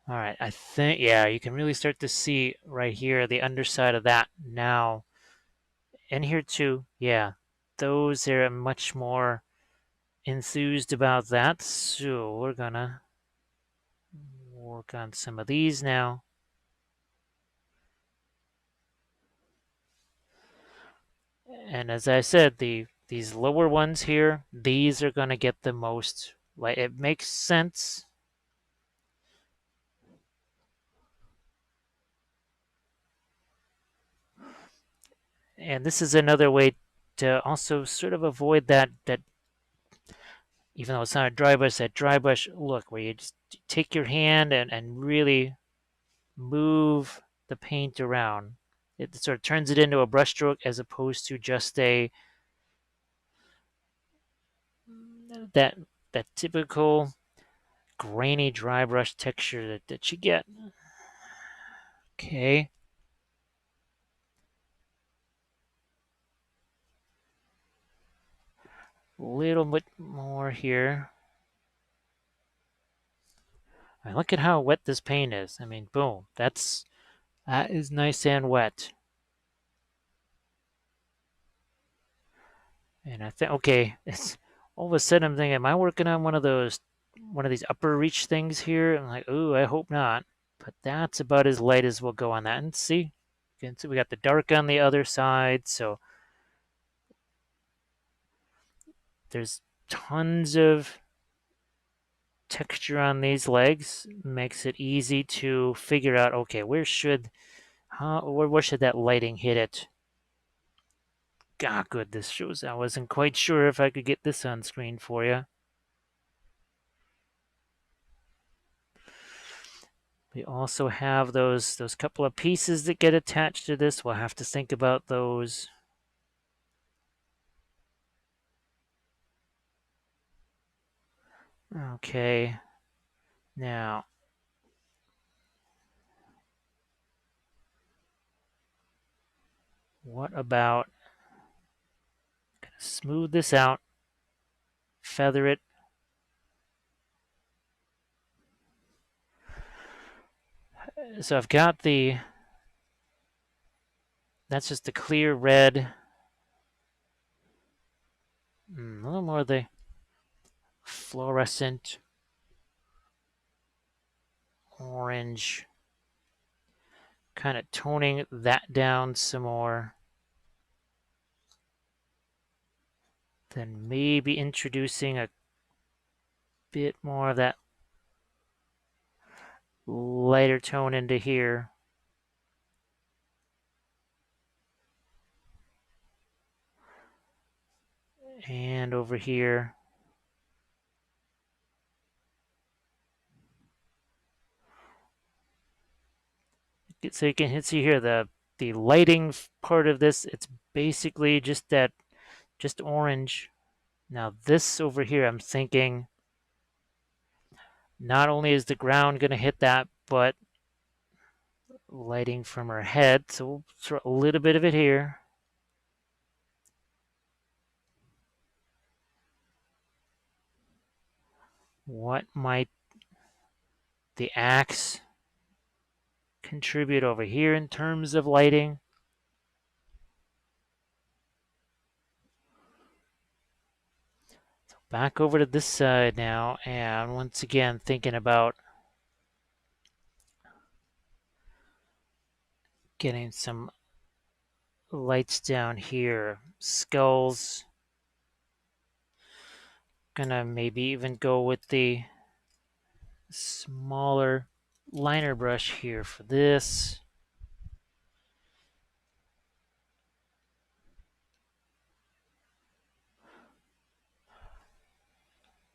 All right, I think, yeah, you can really start to see right here the underside of that now. And here too, yeah, those are much more enthused about that. So we're gonna work on some of these now. And as I said, these lower ones here, these are gonna get the most light. It makes sense. And this is another way to also sort of avoid that even though it's not a dry brush, that dry brush look where you just take your hand and really move the paint around. It sort of turns it into a brushstroke as opposed to just that typical grainy dry brush texture that you get. Okay. A little bit more here. I mean, look at how wet this paint is. I mean, boom. That is nice and wet. And I think, okay, it's all of a sudden I'm thinking, am I working on one of these upper reach things here? I'm like, ooh, I hope not. But that's about as light as we'll go on that. And see, you can see we got the dark on the other side. So there's tons of texture on these legs. Makes it easy to figure out, okay, where should that lighting hit it? Ah, good, this shows. I wasn't quite sure if I could get this on screen for you. We also have those couple of pieces that get attached to this. We'll have to think about those. Okay. Now, what about smooth this out, feather it. So I've got that's just the clear red. A little more of the fluorescent orange. Kind of toning that down some more. Then maybe introducing a bit more of that lighter tone into here. And over here. So you can see here the lighting part of this. It's basically just orange. Now this over here, I'm thinking not only is the ground going to hit that, but lighting from her head. So we'll throw a little bit of it here. What might the axe contribute over here in terms of lighting? So back over to this side now, and once again thinking about getting some lights down here. Skulls. Gonna maybe even go with the smaller liner brush here for this.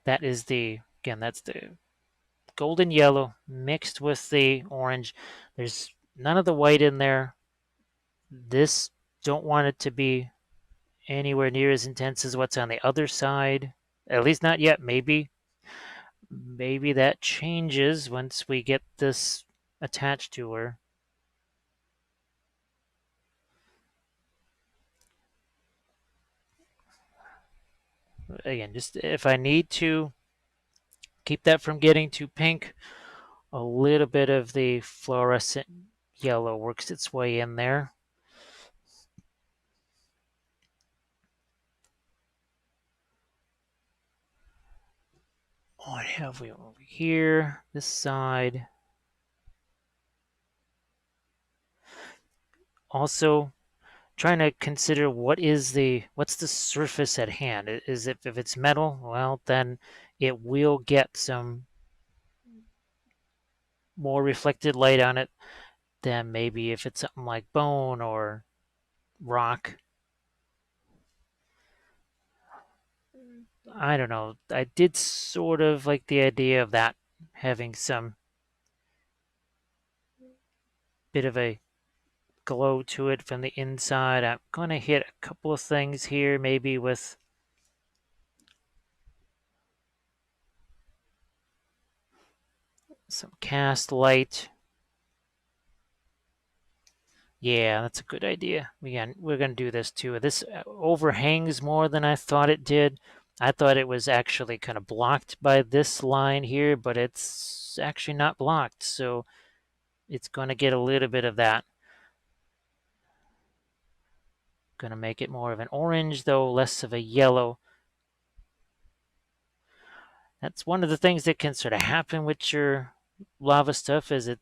That is again, that's the golden yellow mixed with the orange. There's none of the white in there. This, don't want it to be anywhere near as intense as what's on the other side. At least not yet. Maybe that changes once we get this attached to her. Again, just if I need to keep that from getting too pink, a little bit of the fluorescent yellow works its way in there. What have we over here? This side. Also, trying to consider what's the surface at hand. Is it, if it's metal, well, then it will get some more reflected light on it than maybe if it's something like bone or rock. I don't know. I did sort of like the idea of that having some bit of a glow to it from the inside. I'm going to hit a couple of things here, maybe with some cast light. Yeah, that's a good idea. Again, we're going to do this too. This overhangs more than I thought it did. I thought it was actually kind of blocked by this line here, but it's actually not blocked. So it's going to get a little bit of that. Going to make it more of an orange, though, less of a yellow. That's one of the things that can sort of happen with your lava stuff, is it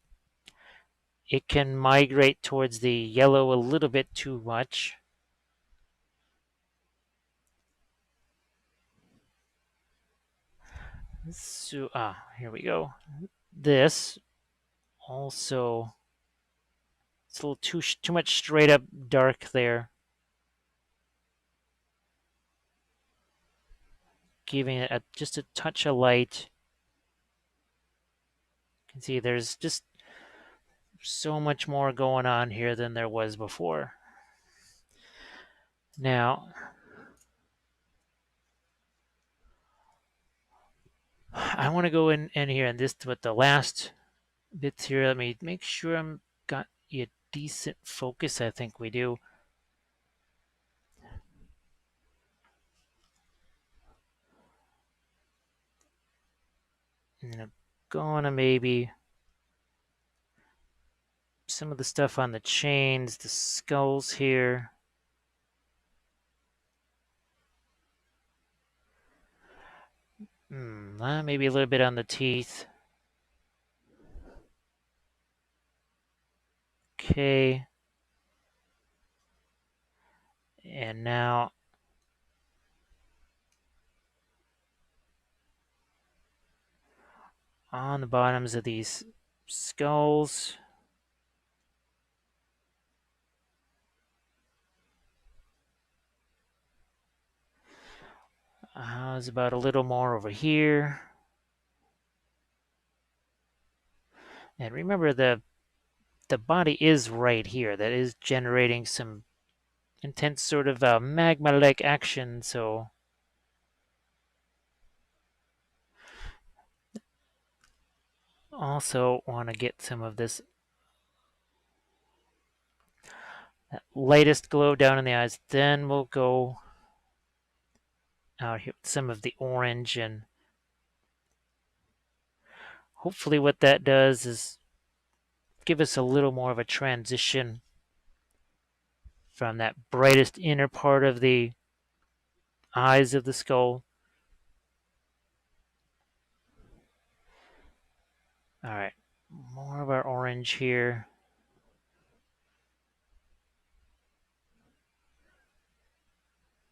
can migrate towards the yellow a little bit too much. So, here we go. This also, it's a little too much straight up dark there. Giving it just a touch of light. You can see there's just so much more going on here than there was before. Now, I want to go in here and this with the last bits here. Let me make sure I'm got a decent focus. I think we do. And I'm gonna maybe some of the stuff on the chains, the skulls here. Maybe a little bit on the teeth. Okay. And now on the bottoms of these skulls. How's about a little more over here? And remember, the body is right here. That is generating some intense sort of magma-like action. So also want to get some of this lightest glow down in the eyes. Then we'll go out here with some of the orange, and hopefully what that does is give us a little more of a transition from that brightest inner part of the eyes of the skull. All right, more of our orange here.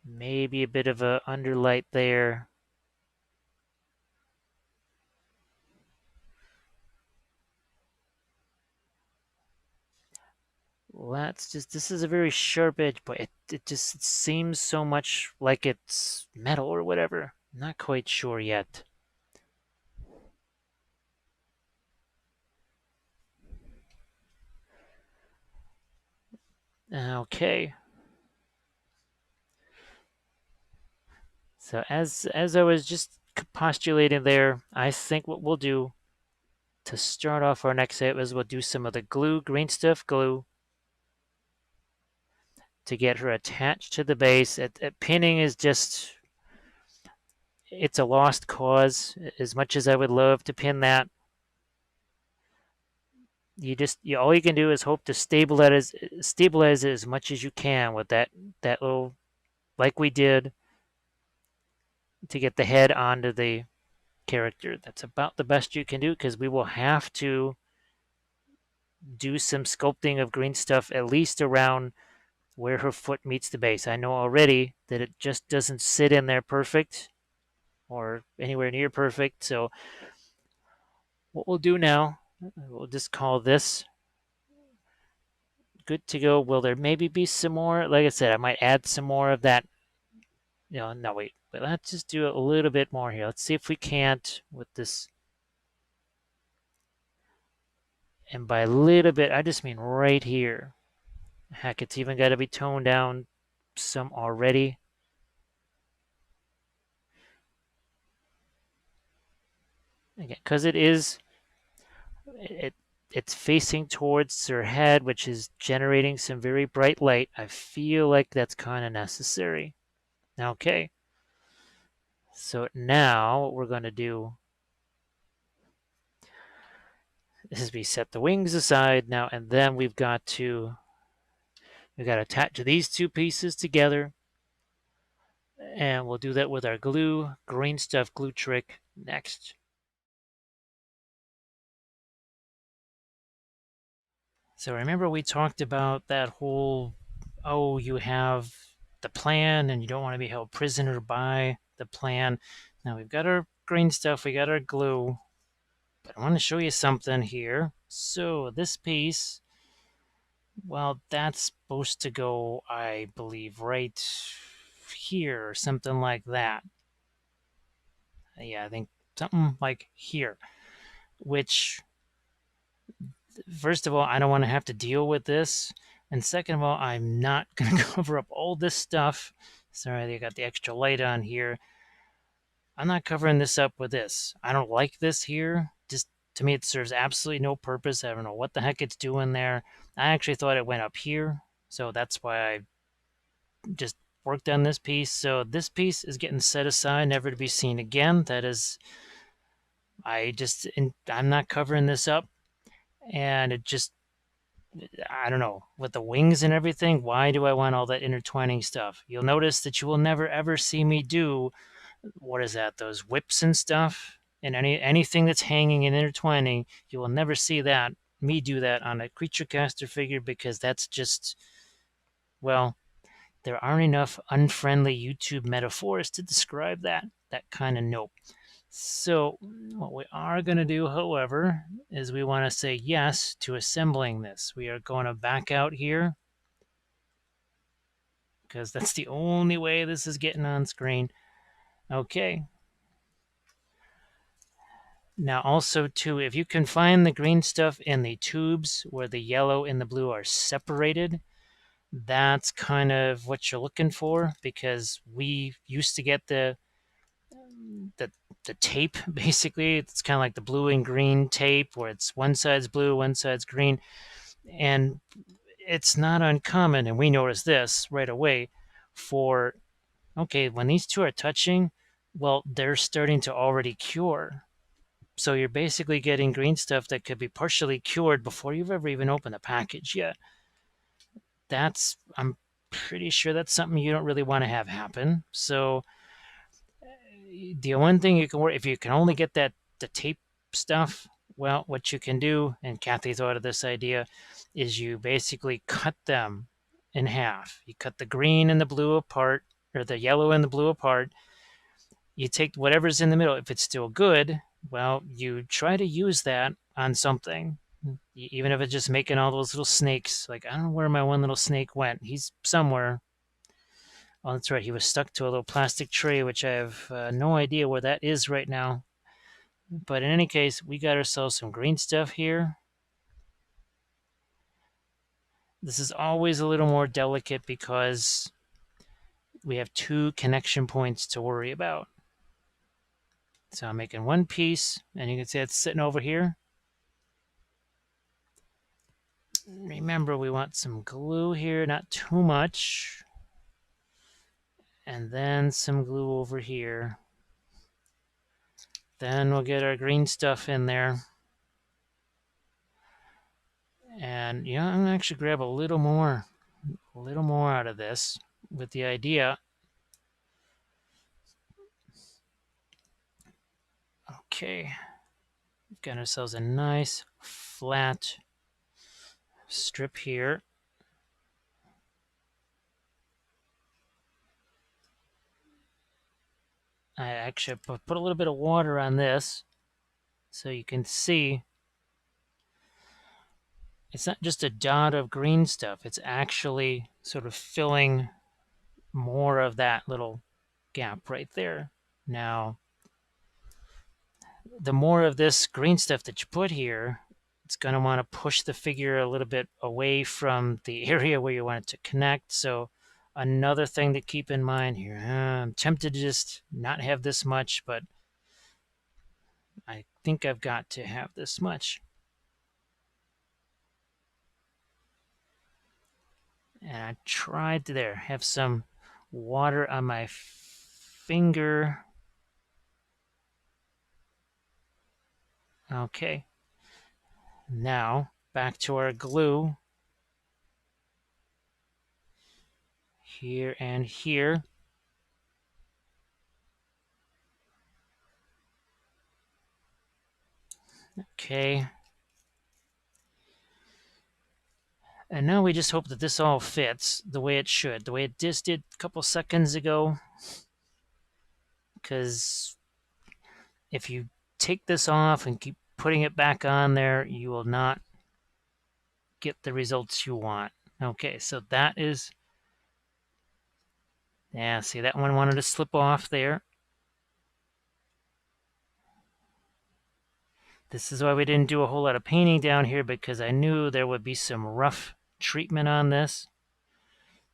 Maybe a bit of a underlight there. Let's just, this is a very sharp edge, but it just seems so much like it's metal or whatever. Not quite sure yet. Okay. So as I was just postulating there, I think what we'll do to start off our next set is we'll do some of the glue, green stuff glue, to get her attached to the base. Pinning is just, it's a lost cause. As much as I would love to pin that, all you can do is hope to stabilize it as much as you can with that little, like we did to get the head onto the character. That's about the best you can do, because we will have to do some sculpting of green stuff at least around where her foot meets the base. I know already that it just doesn't sit in there perfect or anywhere near perfect. So what we'll do now, we'll just call this good to go. Will there maybe be some more? Like I said, I might add some more of that. No, wait. But let's just do a little bit more here. Let's see if we can't with this. And by a little bit, I just mean right here. Heck, it's even got to be toned down some already. Again, because it's facing towards her head, which is generating some very bright light. I feel like that's kind of necessary. Okay. So now what we're going to do is we set the wings aside now, and then we've got to attach these two pieces together, and we'll do that with our glue, green stuff glue trick next. So remember we talked about that whole, oh, you have the plan and you don't want to be held prisoner by the plan. Now we've got our green stuff, we got our glue, but I want to show you something here. So this piece, well, that's supposed to go, I believe, right here or something like that. Yeah, I think something like here, which, first of all, I don't want to have to deal with this. And second of all, I'm not going to cover up all this stuff. Sorry, they got the extra light on here. I'm not covering this up with this. I don't like this here. Just, to me, it serves absolutely no purpose. I don't know what the heck it's doing there. I actually thought it went up here. So that's why I just worked on this piece. So this piece is getting set aside, never to be seen again. That is, I'm not covering this up. And it just, I don't know, with the wings and everything, why do I want all that intertwining stuff? You'll notice that you will never ever see me do, what is that, those whips and stuff? And anything that's hanging and intertwining, you will never see that, me do that on a creature caster figure, because that's just, well, there aren't enough unfriendly YouTube metaphors to describe that kind of nope. So what we are going to do, however, is we want to say yes to assembling this. We are going to back out here because that's the only way this is getting on screen. Okay. Now also too, if you can find the green stuff in the tubes where the yellow and the blue are separated, that's kind of what you're looking for, because we used to get the the tape basically. It's kind of like the blue and green tape where it's one side's blue, one side's green, and it's not uncommon, and we notice this right away for okay, when these two are touching, well, they're starting to already cure. So you're basically getting green stuff that could be partially cured before you've ever even opened the package yet. I'm pretty sure that's something you don't really want to have happen. So the one thing you can work, if you can only get the tape stuff, well, what you can do, and Kathy thought of this idea, is you basically cut them in half. You cut the green and the blue apart, or the yellow and the blue apart. You take whatever's in the middle. If it's still good, well, you try to use that on something, even if it's just making all those little snakes. Like, I don't know where my one little snake went. He's somewhere. Oh, that's right. He was stuck to a little plastic tray, which I have no idea where that is right now. But in any case, we got ourselves some green stuff here. This is always a little more delicate because we have two connection points to worry about. So I'm making one piece, and you can see it's sitting over here. Remember, we want some glue here, not too much. And then some glue over here. Then we'll get our green stuff in there. And yeah, I'm gonna actually grab a little more out of this with the idea. Okay, we've got ourselves a nice flat strip here. I actually put a little bit of water on this so you can see it's not just a dot of green stuff, it's actually sort of filling more of that little gap right there. Now, the more of this green stuff that you put here, it's going to want to push the figure a little bit away from the area where you want it to connect. So another thing to keep in mind here, I'm tempted to just not have this much, but I think I've got to have this much. And I tried to there have some water on my finger. Okay. Now back to our glue. Here and here. Okay. And now we just hope that this all fits the way it should, the way it just did a couple seconds ago. Because if you take this off and keep putting it back on there, you will not get the results you want. Okay, so that is, yeah, see, that one wanted to slip off there. This is why we didn't do a whole lot of painting down here, because I knew there would be some rough treatment on this.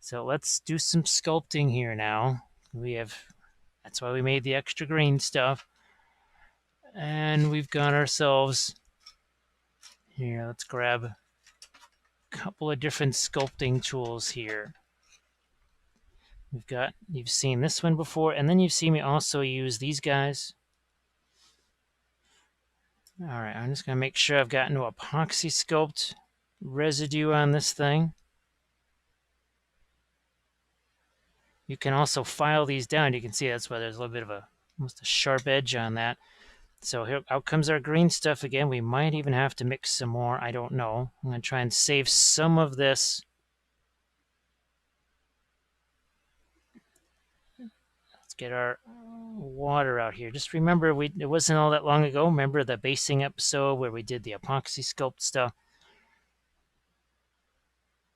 So let's do some sculpting here now. That's why we made the extra green stuff. And we've got ourselves, here, let's grab a couple of different sculpting tools here. You've seen this one before, and then you've seen me also use these guys. All right, I'm just going to make sure I've got no epoxy sculpt residue on this thing. You can also file these down. You can see that's why there's a little bit of almost a sharp edge on that. So here out comes our green stuff again. We might even have to mix some more. I don't know. I'm going to try and save some of this. Let's get our water out here. Just remember, it wasn't all that long ago. Remember the basing episode where we did the epoxy sculpt stuff?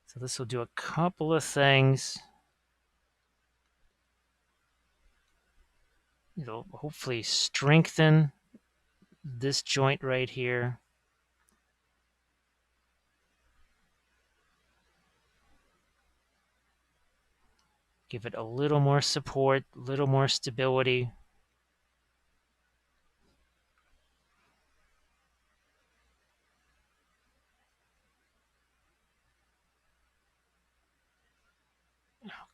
So this will do a couple of things. It'll hopefully strengthen this joint right here. Give it a little more support, a little more stability.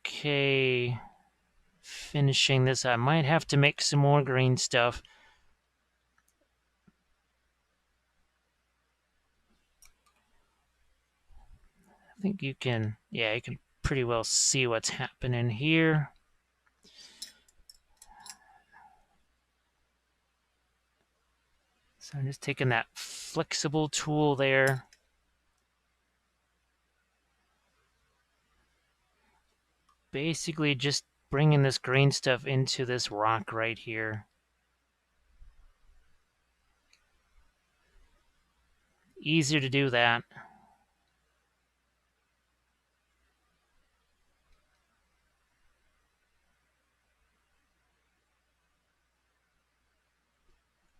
Okay, finishing this. I might have to make some more green stuff. I think you can, yeah, you can pretty well see what's happening here. So I'm just taking that flexible tool there. Basically just bringing this green stuff into this rock right here. Easier to do that.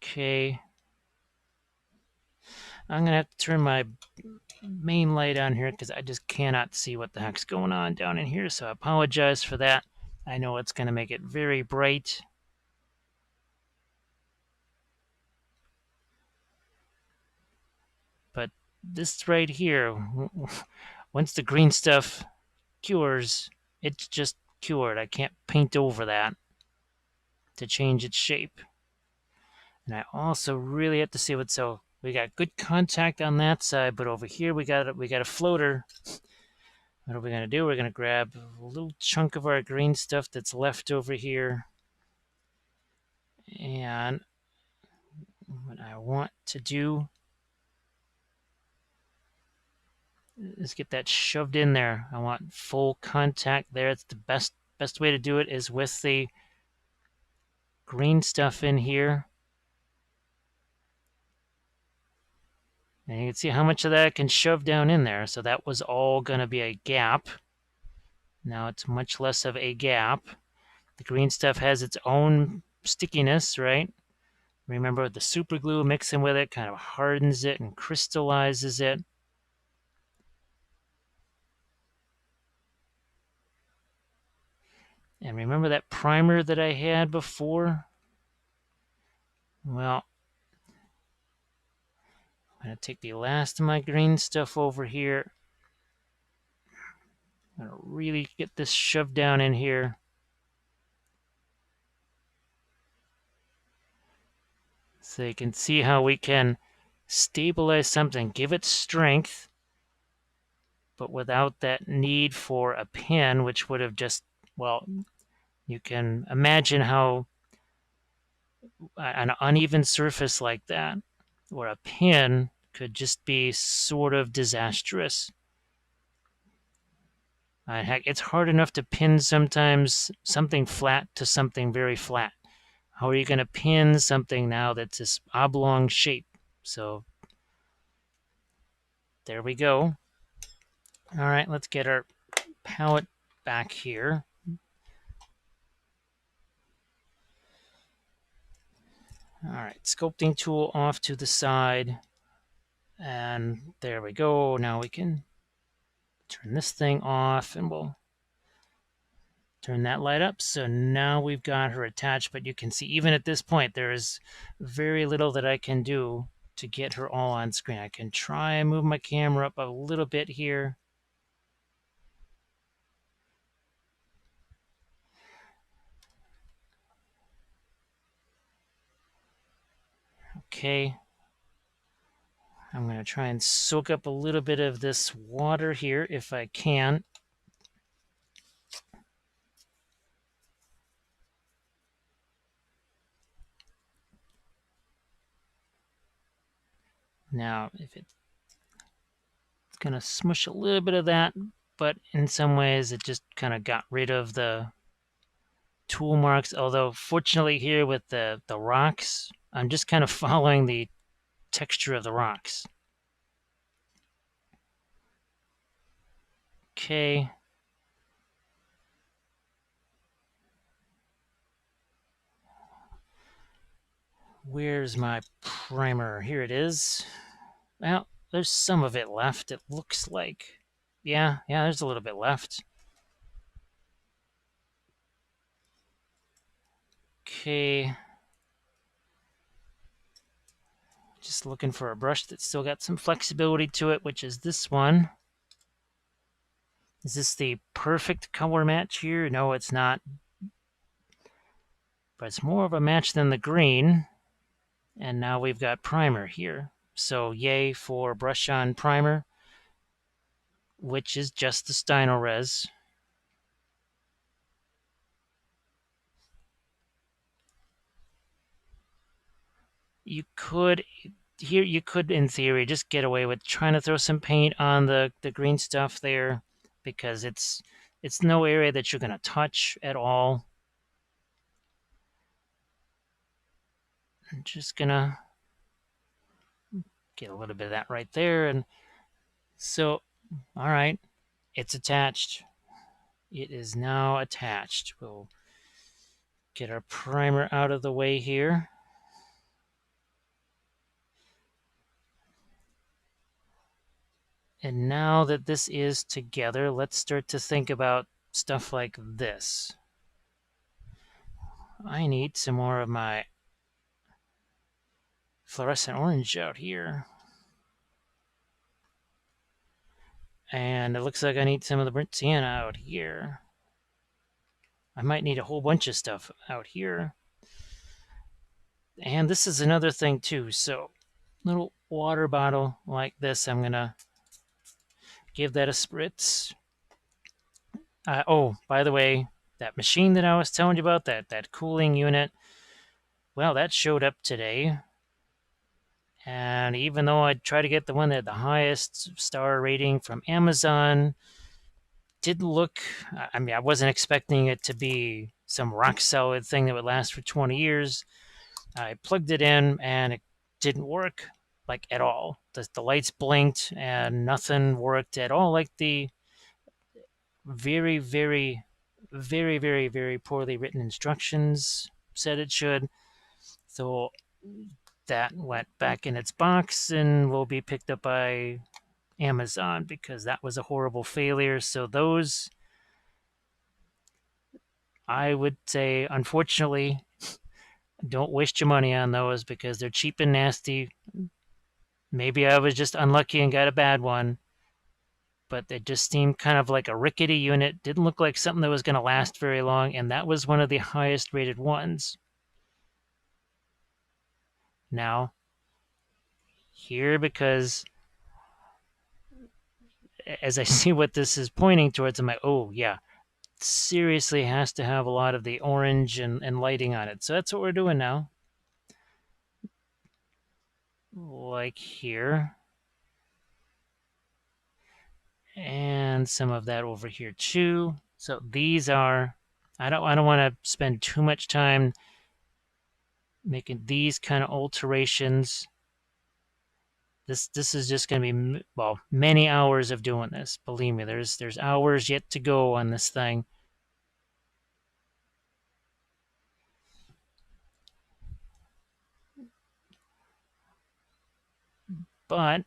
Okay. I'm going to have to turn my main light on here because I just cannot see what the heck's going on down in here. So I apologize for that. I know it's going to make it very bright. But this right here, once the green stuff cures, it's just cured. I can't paint over that to change its shape. And I also really have to see what, so we got good contact on that side, but over here we got a floater. What are we going to do? We're going to grab a little chunk of our green stuff that's left over here. And what I want to do is get that shoved in there. I want full contact there. It's the best way to do it is with the green stuff in here. And you can see how much of that I can shove down in there. So that was all going to be a gap. Now it's much less of a gap. The green stuff has its own stickiness, right? Remember, the super glue mixing with it kind of hardens it and crystallizes it. And remember that primer that I had before? Well, I'm going to take the last of my green stuff over here. I'm going to really get this shoved down in here. So you can see how we can stabilize something, give it strength, but without that need for a pin, which would have just, well, you can imagine how an uneven surface like that, or a pin, could just be sort of disastrous. Heck, it's hard enough to pin sometimes something flat to something very flat. How are you going to pin something now that's this oblong shape? So there we go. All right, let's get our palette back here. All right, sculpting tool off to the side. And there we go. Now we can turn this thing off and we'll turn that light up. So now we've got her attached, but you can see even at this point, there is very little that I can do to get her all on screen. I can try and move my camera up a little bit here. Okay. I'm going to try and soak up a little bit of this water here if I can. Now, if it's going to smush a little bit of that, but in some ways it just kind of got rid of the tool marks, although fortunately here with the rocks, I'm just kind of following the texture of the rocks. Okay. Where's my primer? Here it is. Well, there's some of it left, it looks like. Yeah, there's a little bit left. Okay. Just looking for a brush that's still got some flexibility to it, which is this one. Is this the perfect color match here? No, it's not. But it's more of a match than the green. And now we've got primer here. So yay for brush on primer, which is just the Stynylrez. You could here you could in theory just get away with trying to throw some paint on the green stuff there, because it's no area that you're going to touch at all. I'm just gonna get a little bit of that right there. And so, all right, it's attached. It is now attached. We'll get our primer out of the way here. And now that this is together, let's start to think about stuff like this. I need some more of my fluorescent orange out here. And it looks like I need some of the burnt sienna out here. I might need a whole bunch of stuff out here. And this is another thing too. So, little water bottle like this, I'm gonna give that a spritz. Oh, by the way, that machine that I was telling you about, that cooling unit, well, that showed up today. And even though I tried to get the one that had the highest star rating from Amazon, didn't look, I mean, I wasn't expecting it to be some rock solid thing that would last for 20 years. I plugged it in and it didn't work like at all. The lights blinked and nothing worked at all, like the very, very, very, very, very poorly written instructions said it should. So that went back in its box and will be picked up by Amazon because that was a horrible failure. So those, I would say, unfortunately, don't waste your money on those because they're cheap and nasty. Maybe I was just unlucky and got a bad one, but they just seemed kind of like a rickety unit. Didn't look like something that was going to last very long, and that was one of the highest rated ones. Now, here, because as I see what this is pointing towards, I'm like, oh, yeah, seriously has to have a lot of the orange and lighting on it. So that's what we're doing now. Like here. And some of that over here too. So these are, I don't want to spend too much time making these kind of alterations. This is just going to be, well, many hours of doing this. Believe me, there's hours yet to go on this thing. But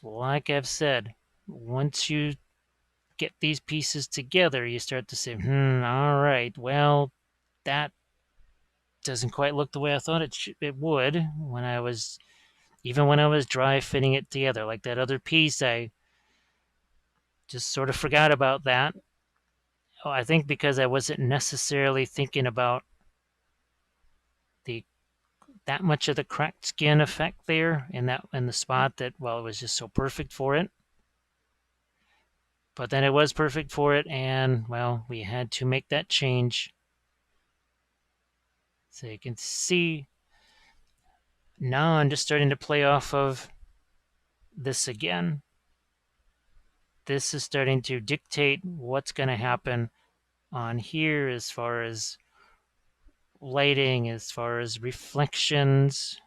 like I've said, once you get these pieces together, you start to say, all right, well, that doesn't quite look the way I thought it would when I was, even when I was dry fitting it together. Like that other piece, I just sort of forgot about that. Oh, I think because I wasn't necessarily thinking about the that much of the cracked skin effect there in the spot that, well, it was just so perfect for it. But then it was perfect for it, and well, we had to make that change. So you can see now I'm just starting to play off of this again. This is starting to dictate what's going to happen on here as far as lighting, as far as reflections.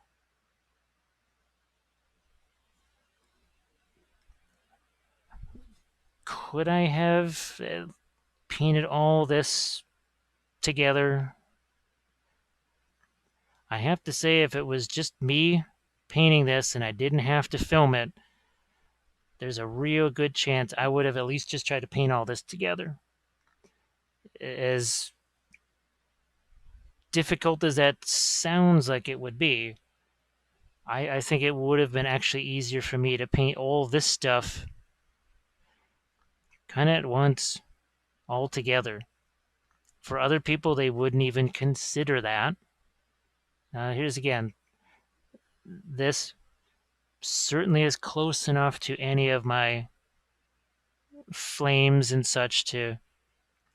Could I have painted all this together? I have to say, if it was just me painting this and I didn't have to film it, there's a real good chance I would have at least just tried to paint all this together. As difficult as that sounds like it would be, I think it would have been actually easier for me to paint all this stuff kind of at once, all together. For other people, they wouldn't even consider that. Here's again. This certainly is close enough to any of my flames and such to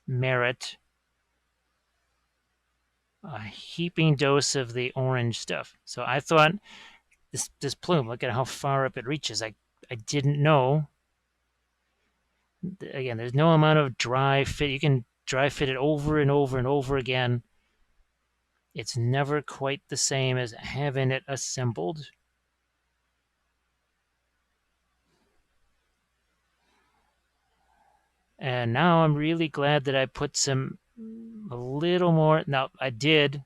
merit a heaping dose of the orange stuff. So I thought this plume, look at how far up it reaches. I didn't know. Again, there's no amount of dry fit. You can dry fit it over and over and over again. It's never quite the same as having it assembled. And now I'm really glad that I put a little more. Now, I did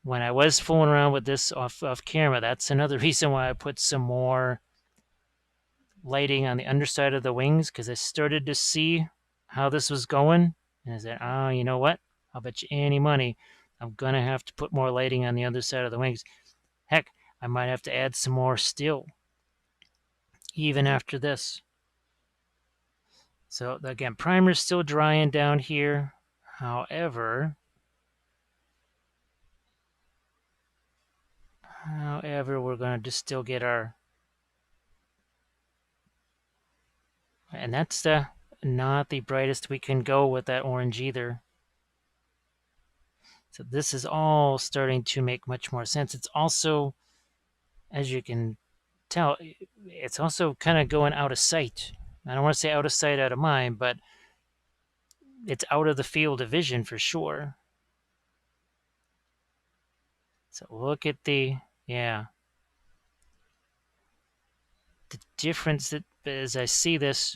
when I was fooling around with this off camera. That's another reason why I put some more lighting on the underside of the wings, because I started to see how this was going. And I said, oh, you know what? I'll bet you any money I'm going to have to put more lighting on the other side of the wings. Heck, I might have to add some more still, even after this. So again, primer's still drying down here. However, we're going to just still get our, and that's not the brightest we can go with that orange either. So this is all starting to make much more sense. It's also, as you can tell, it's also kind of going out of sight. I don't want to say out of sight, out of mind, but it's out of the field of vision for sure. So look at the difference that as I see this.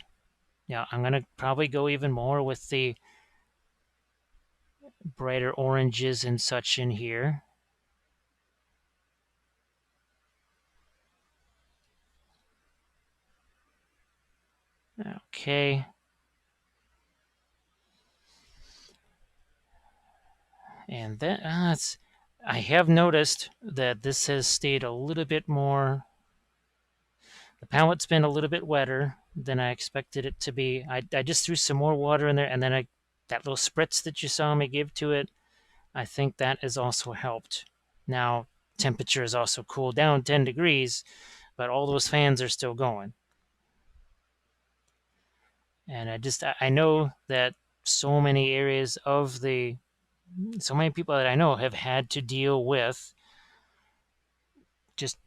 I'm going to probably go even more with the brighter oranges and such in here. Okay. And that I have noticed that this has stayed a little bit more. The palette's been a little bit wetter than I expected it to be. I just threw some more water in there, and then that little spritz that you saw me give to it, I think that has also helped. Now, temperature has also cooled down 10 degrees, but all those fans are still going. And I know that so many areas of so many people that I know have had to deal with just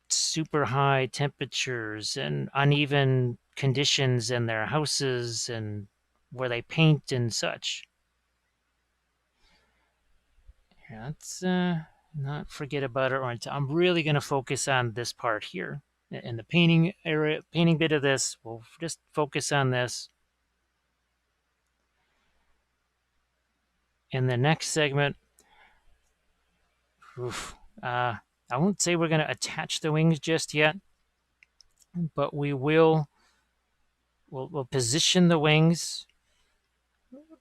super high temperatures and uneven conditions in their houses and where they paint and such. Let's not forget about our orange. I'm really going to focus on this part here. In the painting area, painting bit of this, we'll just focus on this. In the next segment, I won't say we're going to attach the wings just yet, but we'll position the wings.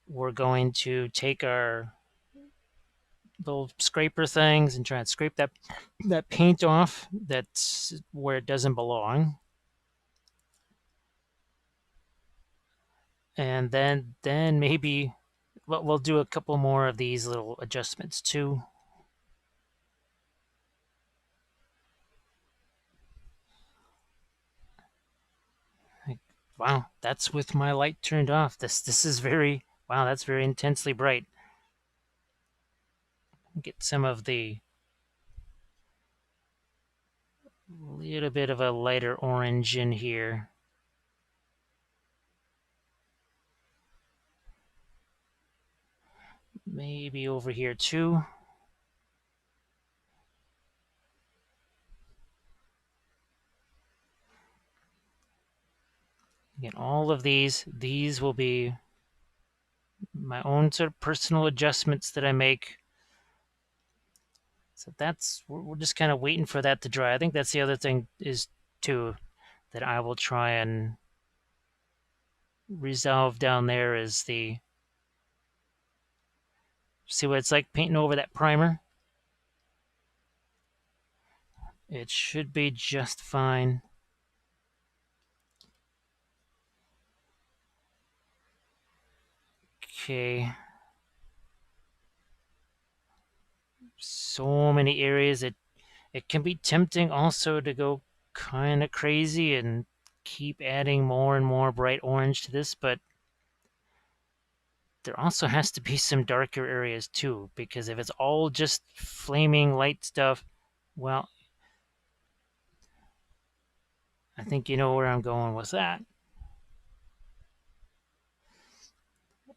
We're going to take our little scraper things and try and scrape that paint off. That's where it doesn't belong. And then maybe we'll do a couple more of these little adjustments too. Wow, that's with my light turned off. This is very, wow, that's very intensely bright. Get some of the little bit of a lighter orange in here. Maybe over here too. Again, all of these will be my own sort of personal adjustments that I make. So we're just kind of waiting for that to dry. I think that's the other thing is too that I will try and resolve down there is the see what it's like painting over that primer. It should be just fine. Okay. So many areas. It can be tempting also to go kind of crazy and keep adding more and more bright orange to this, but there also has to be some darker areas too, because if it's all just flaming light stuff, well, I think you know where I'm going with that.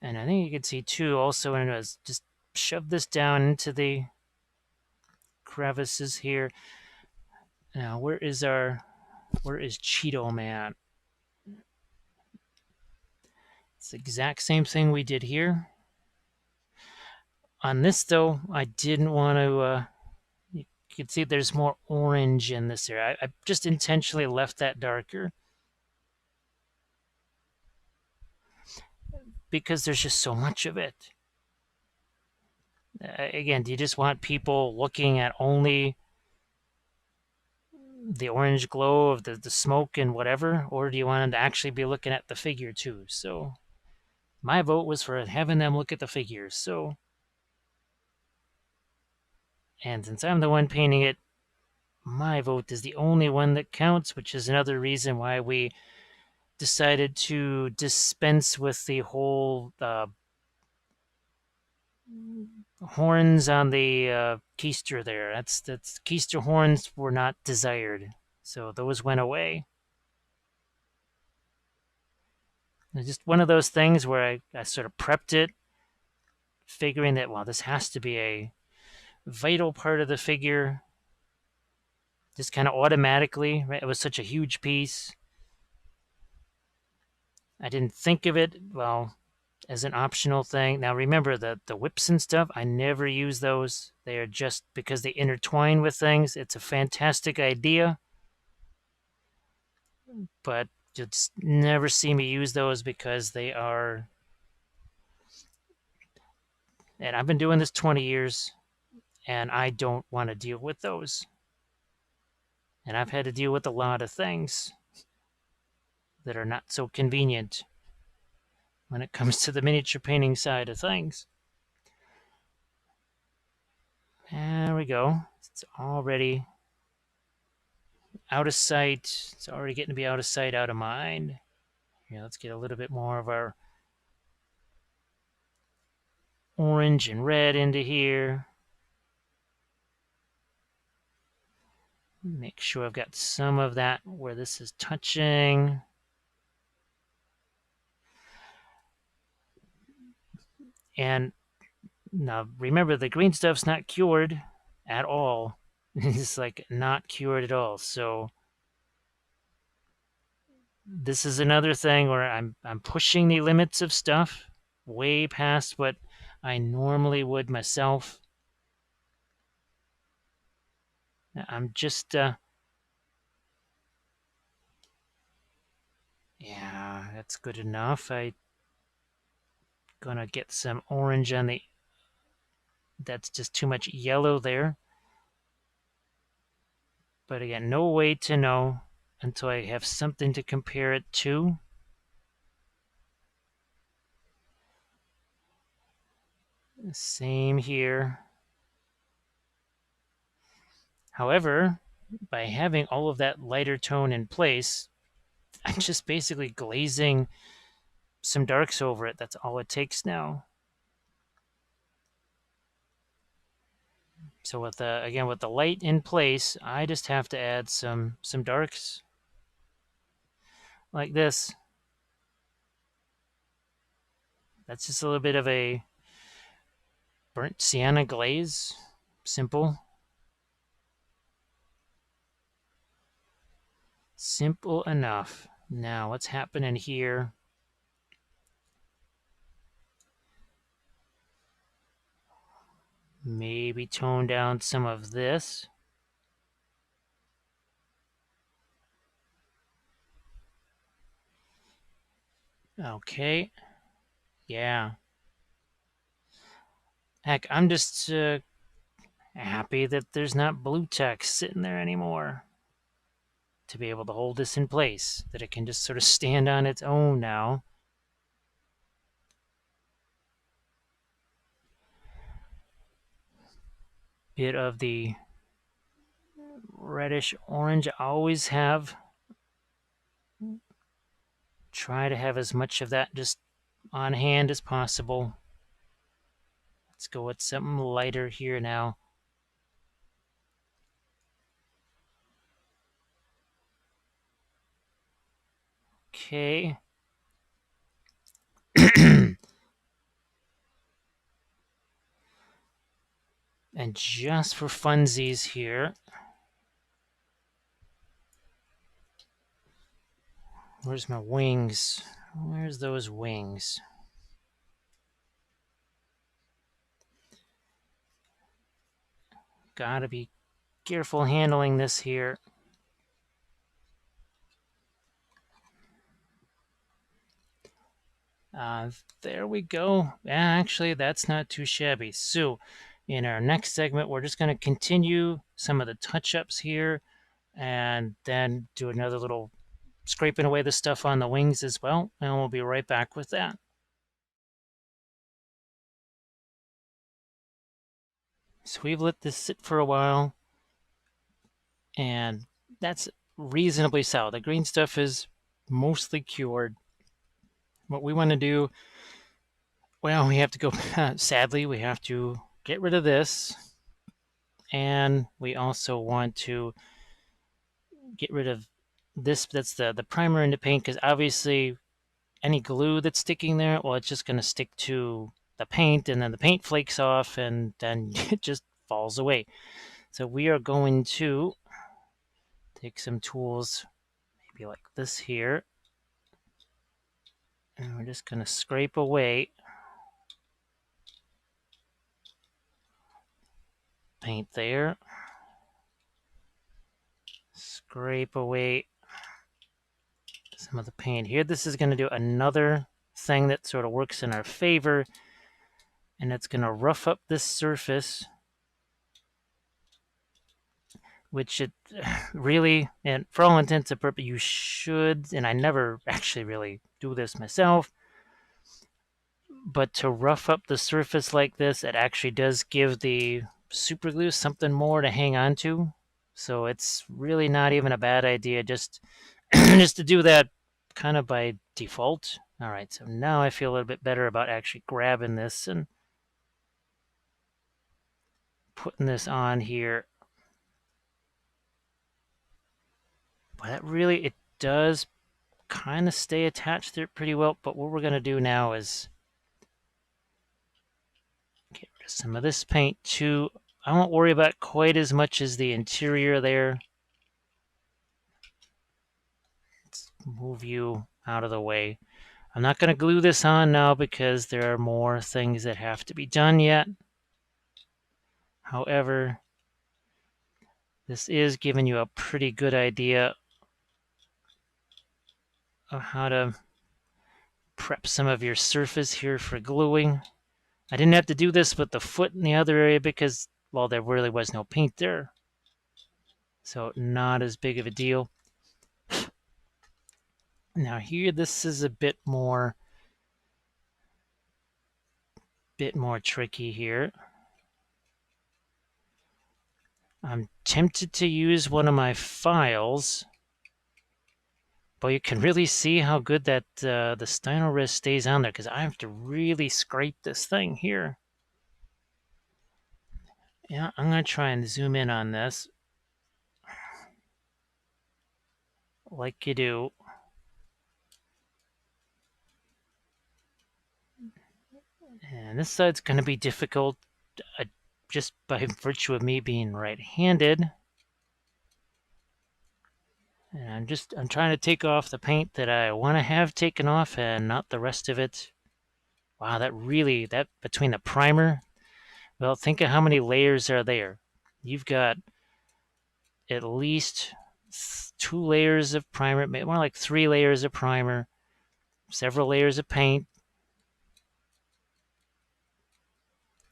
And I think you can see too also when it was just shove this down into the crevices here. Now where is Cheeto Man? It's the exact same thing we did here. On this though, I didn't want to you can see there's more orange in this area. I just intentionally left that darker because there's just so much of it. Again, do you just want people looking at only the orange glow of the smoke and whatever, or do you want them to actually be looking at the figure too? So my vote was for having them look at the figures. So, and since I'm the one painting it, my vote is the only one that counts, which is another reason why we decided to dispense with the whole horns on the keister there. That's keister horns were not desired, so those went away. It's just one of those things where I sort of prepped it, figuring that well, this has to be a vital part of the figure. Just kind of automatically, right? It was such a huge piece. I didn't think of it well as an optional thing. Now remember the whips and stuff. I never use those. They are just because they intertwine with things. It's a fantastic idea, but you'll just never see me use those because they are. And I've been doing this 20 years, and I don't want to deal with those. And I've had to deal with a lot of things that are not so convenient when it comes to the miniature painting side of things. There we go. It's already out of sight. It's already getting to be out of sight, out of mind. Here, let's get a little bit more of our orange and red into here. Make sure I've got some of that where this is touching. And now remember, the green stuff's not cured at all. It's like not cured at all. So this is another thing where I'm pushing the limits of stuff way past what I normally would myself. I'm just yeah, that's good enough. I gonna get some orange on the that's just too much yellow there. But again, no way to know until I have something to compare it to. Same here. However, by having all of that lighter tone in place, I'm just basically glazing some darks over it. That's all it takes now. So with the again with the light in place, I just have to add some darks like this. That's just a little bit of a burnt sienna glaze. Simple. Simple enough. Now, what's happening here? Maybe tone down some of this. Okay. Yeah. Heck, I'm just happy that there's not blue text sitting there anymore to be able to hold this in place, that it can just sort of stand on its own now. Bit of the reddish orange I always have. Try to have as much of that just on hand as possible. Let's go with something lighter here now. Okay. And just for funsies here, where's my wings? Where's those wings? Gotta be careful handling this here. There we go. Actually, that's not too shabby. So, in our next segment, we're just going to continue some of the touch-ups here and then do another little scraping away the stuff on the wings as well, and we'll be right back with that. So we've let this sit for a while, and that's reasonably solid. The green stuff is mostly cured. What we want to do, well, we have to go, sadly, we have to get rid of this, and we also want to get rid of this. That's the primer in the paint, because obviously any glue that's sticking there, well, it's just going to stick to the paint, and then the paint flakes off, and then it just falls away. So we are going to take some tools, maybe like this here, and we're just going to scrape away paint there. Scrape away some of the paint here. This is going to do another thing that sort of works in our favor, and it's going to rough up this surface, which it really, and for all intents and purposes, you should, and I never actually really do this myself, but to rough up the surface like this, it actually does give the super glue something more to hang on to. So it's really not even a bad idea just just to do that kind of by default. All right, so now I feel a little bit better about actually grabbing this and putting this on here. But that really, it does kind of stay attached there pretty well. But what we're going to do now is get rid of some of this paint too. I won't worry about quite as much as the interior there. Let's move you out of the way. I'm not going to glue this on now because there are more things that have to be done yet. However, this is giving you a pretty good idea of how to prep some of your surface here for gluing. I didn't have to do this with the foot in the other area because, well, there really was no paint there. So not as big of a deal. Now here, this is a bit more tricky here. I'm tempted to use one of my files, but you can really see how good that the Stynylrez stays on there, because I have to really scrape this thing here. Yeah, I'm going to try and zoom in on this like you do. And this side's going to be difficult just by virtue of me being right-handed. And I'm trying to take off the paint that I want to have taken off and not the rest of it. Wow, that between the primer, well, think of how many layers are there. You've got at least 2 layers of primer, more like 3 layers of primer, several layers of paint.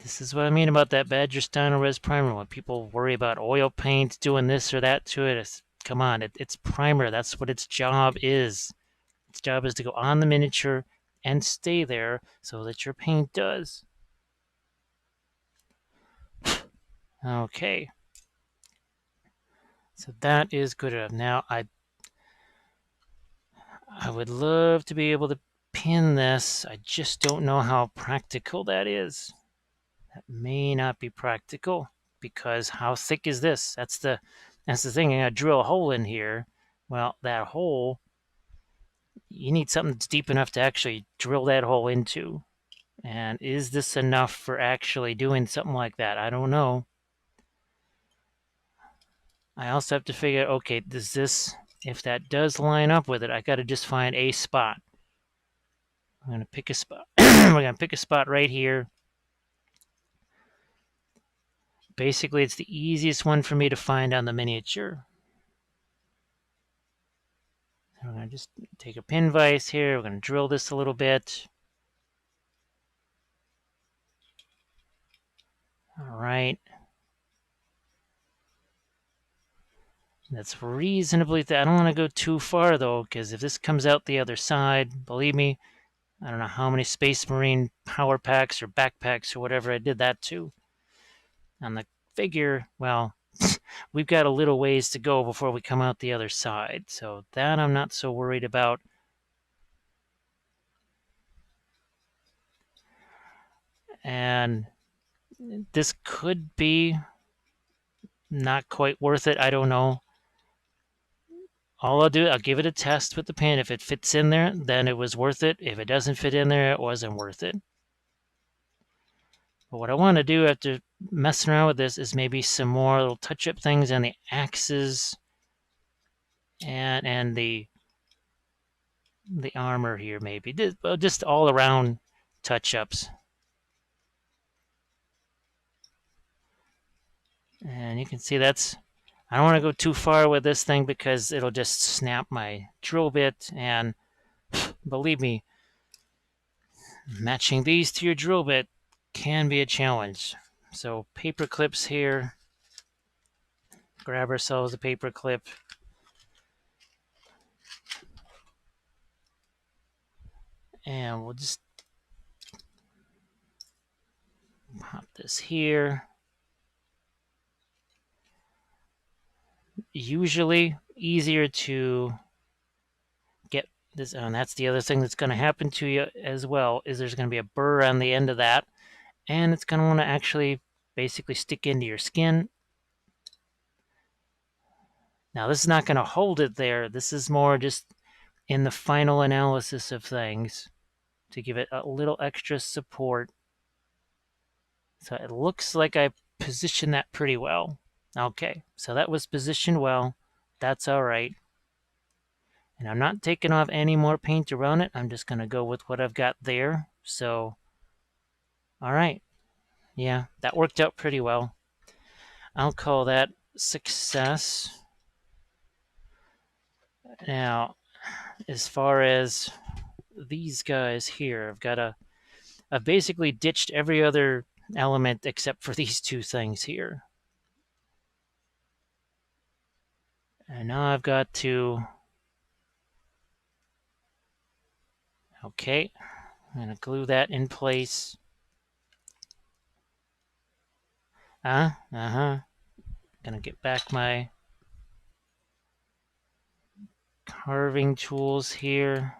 This is what I mean about that Badger Steiner Res primer. When people worry about oil paint doing this or that to it, come on, it's primer. That's what its job is. Its job is to go on the miniature and stay there so that your paint does. Okay. So that is good enough. Now I would love to be able to pin this. I just don't know how practical that is. That may not be practical because how thick is this? That's the thing. I'm gonna drill a hole in here. Well, that hole, you need something that's deep enough to actually drill that hole into. And is this enough for actually doing something like that? I don't know. I also have to figure out, okay, does this, if that does line up with it, I got to just find a spot. I'm going to pick a spot. We're going to pick a spot right here. Basically, it's the easiest one for me to find on the miniature. So we're going to just take a pin vise here. We're going to drill this a little bit. All right. That's reasonably, I don't want to go too far, though, because if this comes out the other side, believe me, I don't know how many Space Marine power packs or backpacks or whatever I did that to. On the figure, well, we've got a little ways to go before we come out the other side. So that I'm not so worried about. And this could be not quite worth it. I don't know. All I'll do, I'll give it a test with the pin. If it fits in there, then it was worth it. If it doesn't fit in there, it wasn't worth it. But what I want to do after messing around with this is maybe some more little touch-up things on the axes and the armor here, maybe. Just all around touch-ups. And you can see that's, I don't want to go too far with this thing because it'll just snap my drill bit. And believe me, matching these to your drill bit can be a challenge. So paper clips here. Grab ourselves a paper clip. And we'll just pop this here. Usually easier to get this, and that's the other thing that's going to happen to you as well, is there's going to be a burr on the end of that, and it's going to want to actually basically stick into your skin. Now this is not going to hold it there. This is more just in the final analysis of things to give it a little extra support. So it looks like I positioned that pretty well. Okay, so that was positioned well. That's all right. And I'm not taking off any more paint around it. I'm just going to go with what I've got there. So, all right. Yeah, that worked out pretty well. I'll call that success. Now, as far as these guys here, I've basically ditched every other element except for these two things here. And now I've got to, okay, I'm going to glue that in place. Gonna get back my carving tools here.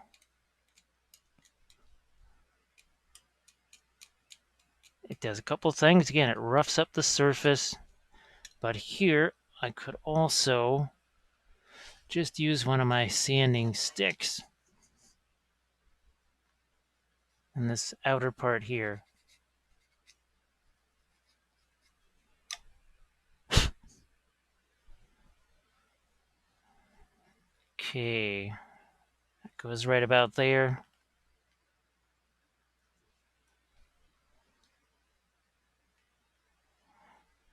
It does a couple things. Again, it roughs up the surface. But here, I could also just use one of my sanding sticks. And this outer part here. Okay, that goes right about there.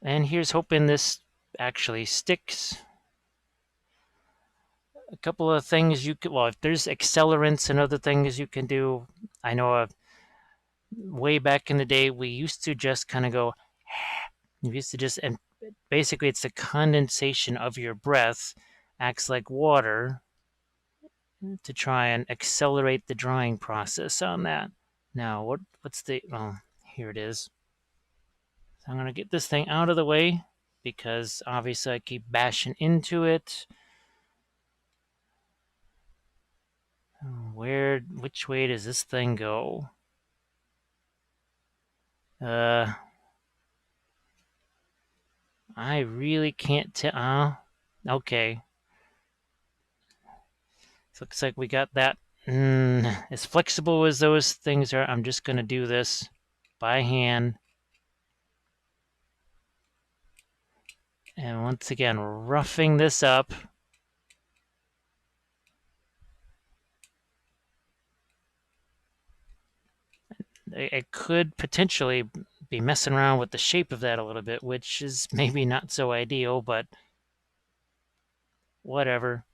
And here's hoping this actually sticks. A couple of things you could, well, if there's accelerants and other things you can do. I know way back in the day, we used to just kind of go, we used to just, and basically it's the condensation of your breath acts like water to try and accelerate the drying process on that. Now, what's the, oh, here it is. So I'm going to get this thing out of the way because obviously I keep bashing into it. Which way does this thing go? I really can't tell. Okay. So looks like we got that. As flexible as those things are, I'm just going to do this by hand. And once again, roughing this up. It could potentially be messing around with the shape of that a little bit, which is maybe not so ideal, but whatever.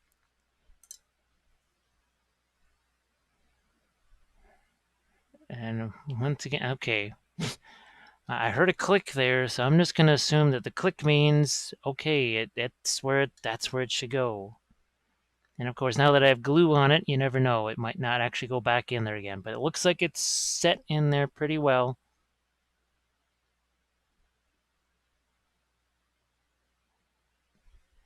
And once again, okay. I heard a click there, so I'm just going to assume that the click means, okay, that's where it should go. And of course, now that I have glue on it, you never know. It might not actually go back in there again, but it looks like it's set in there pretty well.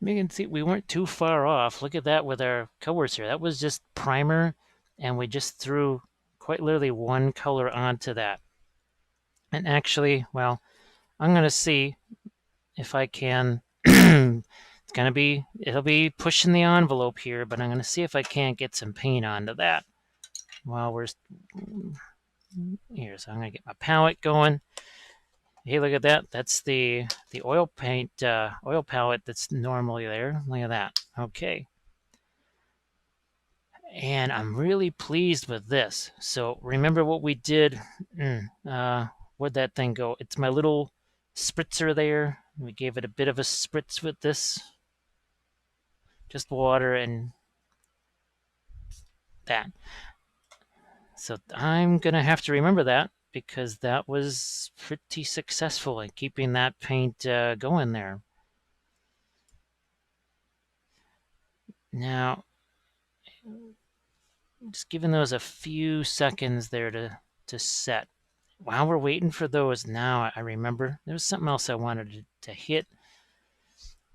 You can see we weren't too far off. Look at that with our colors here. That was just primer, and we just threw quite literally one color onto that. And actually, well, I'm going to see if I can. It'll be pushing the envelope here, but I'm going to see if I can't get some paint onto that while we're here. So I'm going to get my palette going. Hey, look at that. That's the oil paint, oil palette that's normally there. Look at that. Okay. And I'm really pleased with this. So remember what we did? Where'd that thing go? It's my little spritzer there. We gave it a bit of a spritz with this. Just water and that. So I'm going to have to remember that because that was pretty successful in keeping that paint going there. Now, just giving those a few seconds there to set. While we're waiting for those, now I remember there was something else I wanted to hit.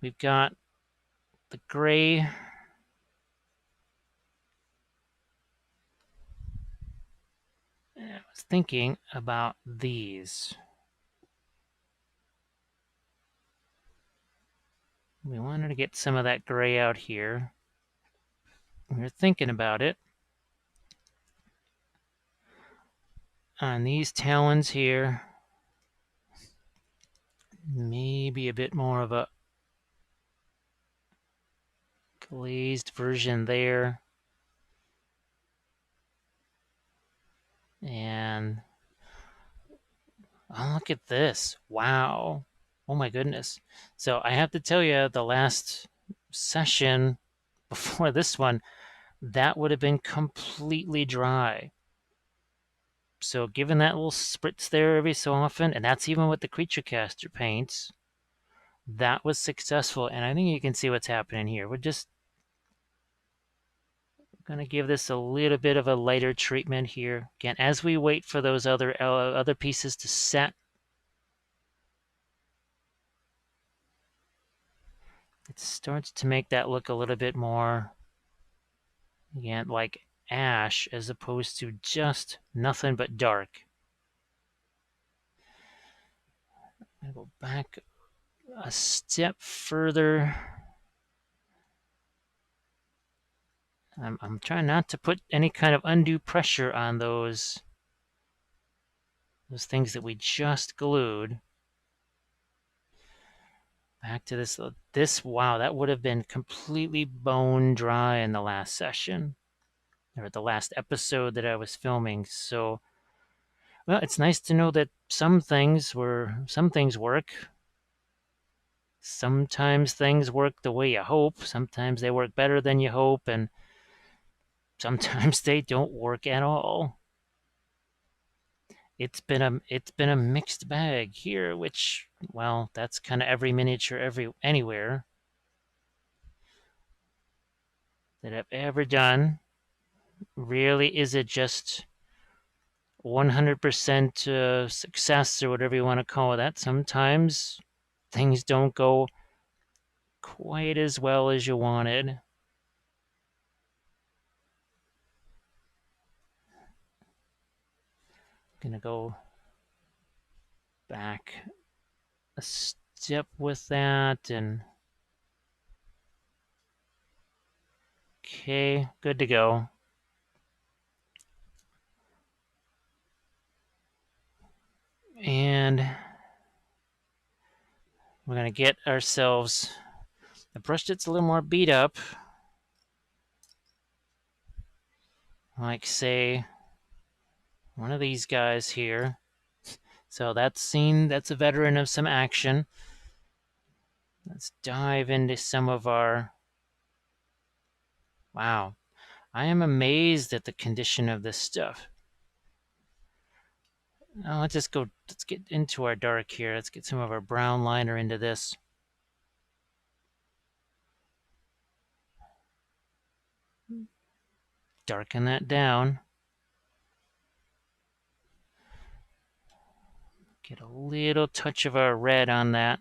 We've got the gray. I was thinking about these. We wanted to get some of that gray out here. We were thinking about it. On these talons here, maybe a bit more of a glazed version there. And oh, look at this. Wow. Oh my goodness. So I have to tell you, the last session before this one, that would have been completely dry. So given that little spritz there every so often, and that's even with the creature caster paints, that was successful. And I think you can see what's happening here. We're just going to give this a little bit of a lighter treatment here. Again, as we wait for those other pieces to set, it starts to make that look a little bit more, again, like ash as opposed to just nothing but dark. I'm going to go back a step further. I'm trying not to put any kind of undue pressure on those things that we just glued. back to this. Wow, that would have been completely bone dry in the last session or the last episode that I was filming. So, well, it's nice to know that some things work. Sometimes things work the way you hope. Sometimes they work better than you hope, and sometimes they don't work at all. It's been a mixed bag here, which, well, that's kind of every miniature anywhere that I've ever done. Really, is it just 100% success or whatever you want to call that? Sometimes things don't go quite as well as you wanted. Gonna go back a step with that, and okay, good to go. And we're gonna get ourselves the brush that's a little more beat up, like say one of these guys here. So that's a veteran of some action. Let's dive into some of our. Wow, I am amazed at the condition of this stuff. Now let's get into our dark here. Let's get some of our brown liner into this. Darken that down. Get a little touch of our red on that.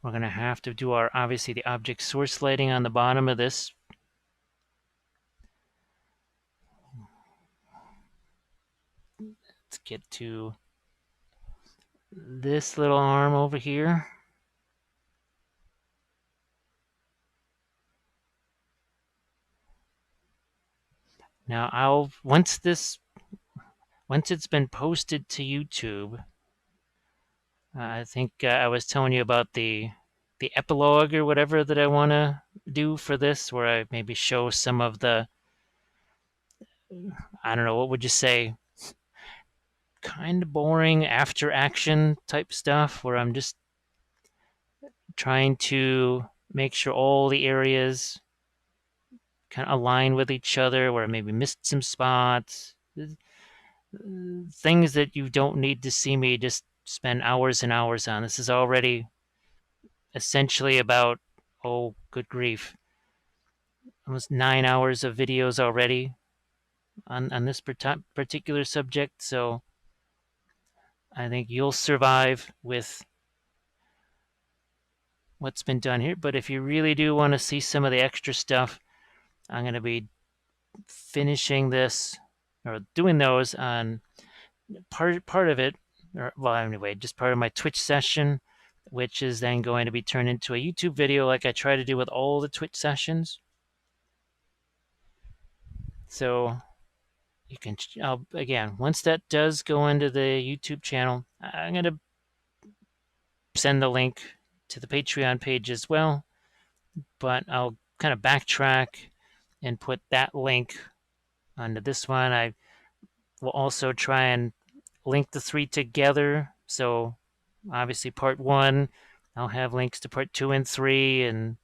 We're going to have to do obviously the object source lighting on the bottom of this. Let's get to this little arm over here. Now once it's been posted to YouTube, I think I was telling you about the epilogue or whatever that I want to do for this, where I maybe show some of the, I don't know, what would you say, kind of boring after action type stuff, where I'm just trying to make sure all the areas kind of align with each other, where I maybe missed some spots, things that you don't need to see me just spend hours and hours on. This is already essentially about, oh, good grief, almost 9 hours of videos already on this particular subject. So I think you'll survive with what's been done here. But if you really do want to see some of the extra stuff, I'm going to be finishing this or doing those on part of it, or well, anyway, just part of my Twitch session, which is then going to be turned into a YouTube video, like I try to do with all the Twitch sessions. So you can, again, once that does go into the YouTube channel, I'm going to send the link to the Patreon page as well, but I'll kind of backtrack and put that link onto this one. I will also try and link the three together. So obviously part one, I'll have links to part two and three, and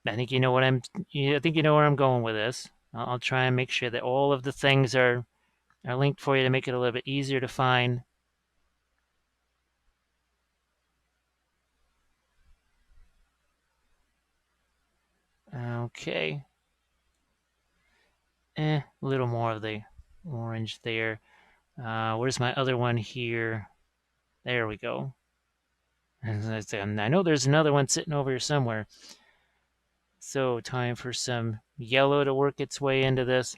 I think you know what I think you know where I'm going with this. I'll try and make sure that all of the things are linked for you to make it a little bit easier to find. Okay. A little more of the orange there. Where's my other one here? There we go. And I know there's another one sitting over here somewhere. So time for some yellow to work its way into this.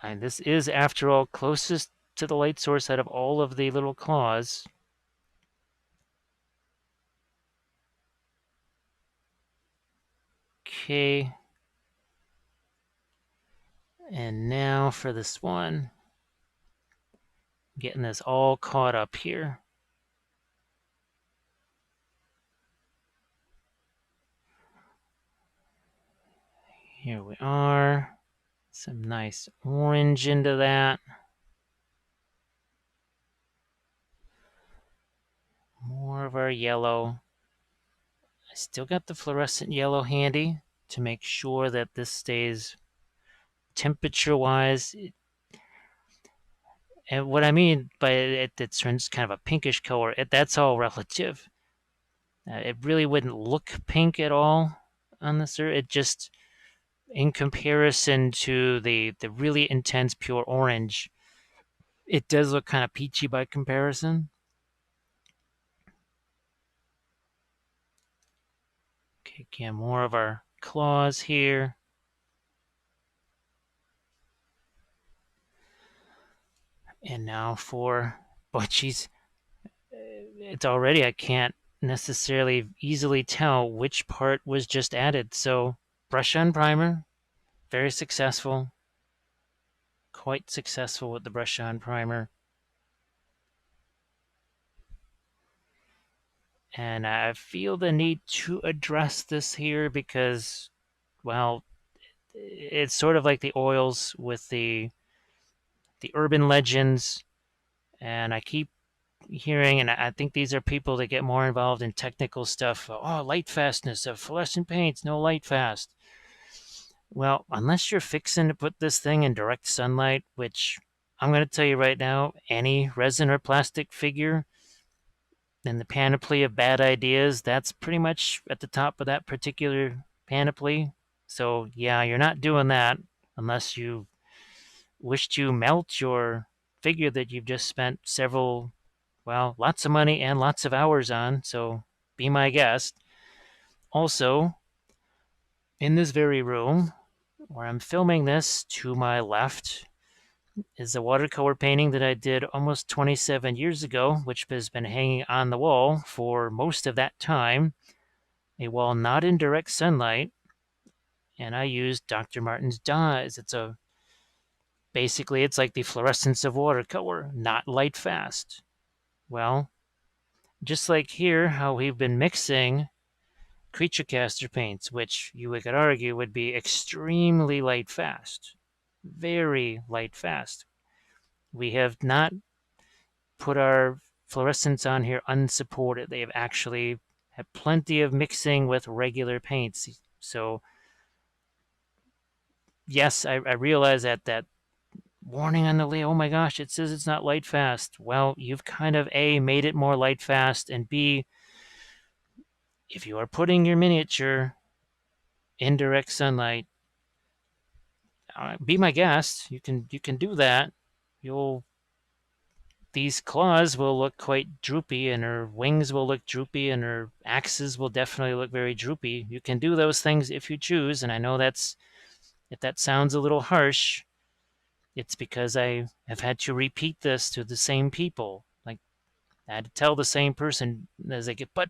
And this is, after all, closest to the light source out of all of the little claws. Okay. And now for this one, getting this all caught up here. Here we are. Some nice orange into that. More of our yellow. I still got the fluorescent yellow handy to make sure that this stays temperature-wise. And what I mean by it turns kind of a pinkish color, that's all relative. It really wouldn't look pink at all on this. It just, in comparison to the really intense pure orange, it does look kind of peachy by comparison. Okay, again, more of our claws here. And now for, boy, geez, it's already, I can't necessarily easily tell which part was just added. So, brush on primer, very successful. Quite successful with the brush on primer. And I feel the need to address this here because, well, it's sort of like the oils with the urban legends, and I keep hearing, and I think these are people that get more involved in technical stuff. Oh, light fastness of fluorescent paints, no light fast. Well, unless you're fixing to put this thing in direct sunlight, which I'm going to tell you right now, any resin or plastic figure in the panoply of bad ideas, that's pretty much at the top of that particular panoply. So, yeah, you're not doing that unless you wish to melt your figure that you've just spent several, well, lots of money and lots of hours on. So, be my guest. Also, in this very room where I'm filming this, to my left is a watercolor painting that I did almost 27 years ago, which has been hanging on the wall for most of that time. A wall not in direct sunlight, and I used Dr. Martin's dyes. Basically, it's like the fluorescence of watercolor, not light fast. Well, just like here, how we've been mixing creature caster paints, which you could argue would be extremely light fast, very light fast. We have not put our fluorescents on here unsupported. They have actually had plenty of mixing with regular paints. So, yes, I realize that warning on the label, oh my gosh, it says it's not light fast. Well, you've kind of A, made it more light fast, and B, if you are putting your miniature in direct sunlight, be my guest. You can do that. You'll These claws will look quite droopy, and her wings will look droopy, and her axes will definitely look very droopy. You can do those things if you choose, and I know if that sounds a little harsh, it's because I have had to repeat this to the same people. Like, I had to tell the same person as they get, but,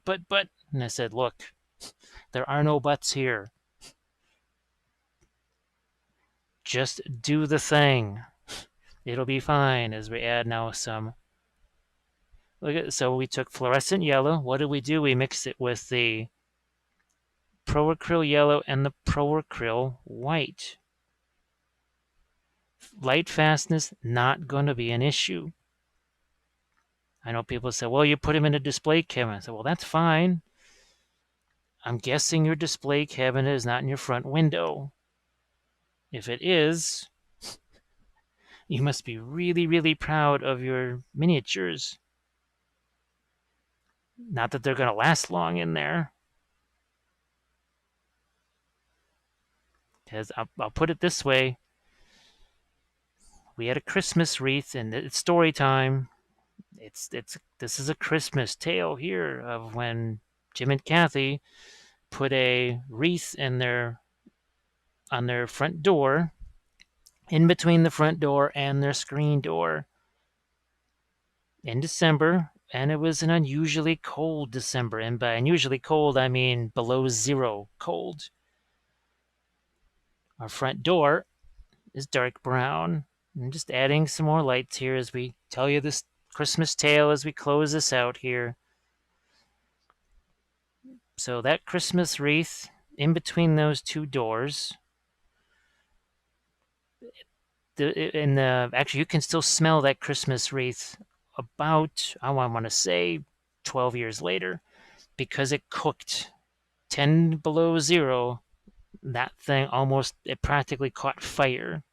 and I said, look, there are no buts here. Just do the thing. It'll be fine. As we add now some. Look at, so we took fluorescent yellow. What did we do? We mixed it with the Pro Acryl yellow and the Pro Acryl white. Light fastness, not going to be an issue. I know people say, well, you put them in a display cabinet. I said, well, that's fine. I'm guessing your display cabinet is not in your front window. If it is, you must be really, really proud of your miniatures. Not that they're going to last long in there. Because I'll put it this way. We had a Christmas wreath, and it's story time. This is a Christmas tale here of when Jim and Kathy put a wreath on their front door, in between the front door and their screen door, in December, and it was an unusually cold December. And by unusually cold, I mean below zero cold. Our front door is dark brown. I'm just adding some more lights here as we tell you this Christmas tale as we close this out here. So that Christmas wreath in between those two doors, actually you can still smell that Christmas wreath about, I want to say 12 years later, because it cooked 10 below zero. That thing it practically caught fire.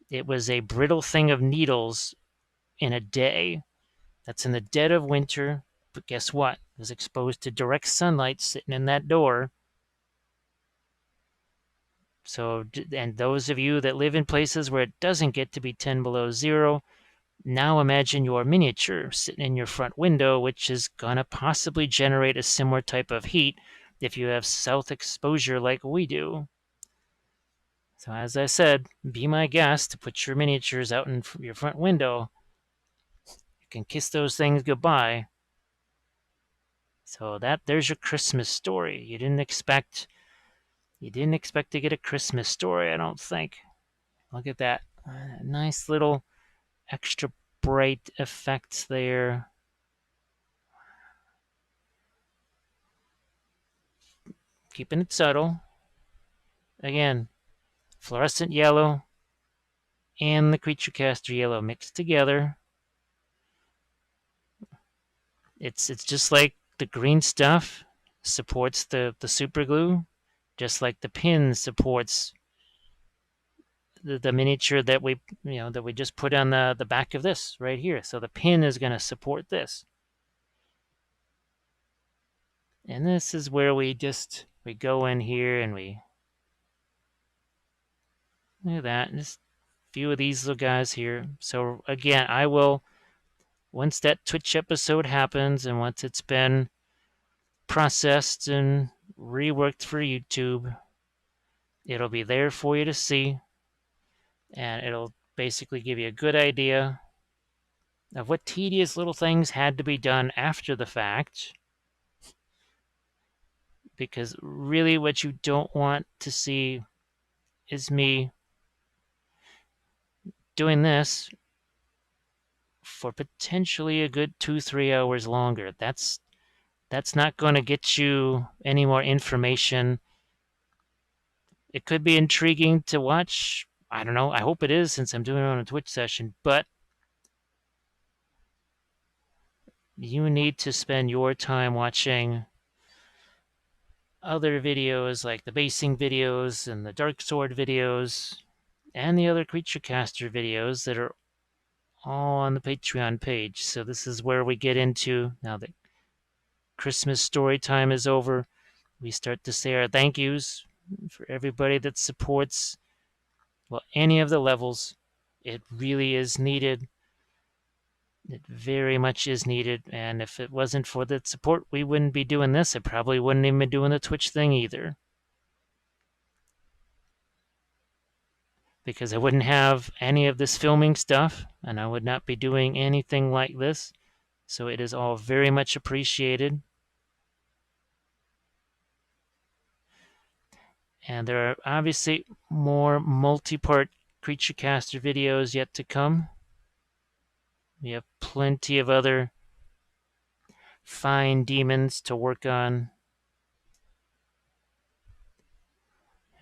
It was a brittle thing of needles in a day. That's in the dead of winter. But guess what? It was exposed to direct sunlight sitting in that door. So, and those of you that live in places where it doesn't get to be 10 below zero, now imagine your miniature sitting in your front window, which is going to possibly generate a similar type of heat if you have south exposure like we do. So, as I said, be my guest to put your miniatures out in your front window. You can kiss those things goodbye. So there's your Christmas story. You didn't expect to get a Christmas story, I don't think. Look at that. Nice little extra bright effects there. Keeping it subtle. Again, fluorescent yellow and the creature caster yellow mixed together. It's just like the green stuff supports the super glue, just like the pin supports the miniature that we just put on the back of this right here. So the pin is going to support this. And this is where we go in here and we look at that. Just a few of these little guys here. So again, I will, once that Twitch episode happens and once it's been processed and reworked for YouTube, it'll be there for you to see. And it'll basically give you a good idea of what tedious little things had to be done after the fact. Because really what you don't want to see is me doing this for potentially a good 2-3 hours longer. That's not going to get you any more information. It could be intriguing to watch. I don't know. I hope it is since I'm doing it on a Twitch session, but you need to spend your time watching other videos like the basing videos and the dark sword videos and the other creature caster videos that are all on the Patreon page. So this is where we get into, now that Christmas story time is over, we start to say our thank yous for everybody that supports, well, any of the levels. It really is needed. It very much is needed. And if it wasn't for the support, we wouldn't be doing this. I probably wouldn't even be doing the Twitch thing either. Because I wouldn't have any of this filming stuff, and I would not be doing anything like this. So it is all very much appreciated. And there are obviously more multi-part creature caster videos yet to come. We have plenty of other fine demons to work on.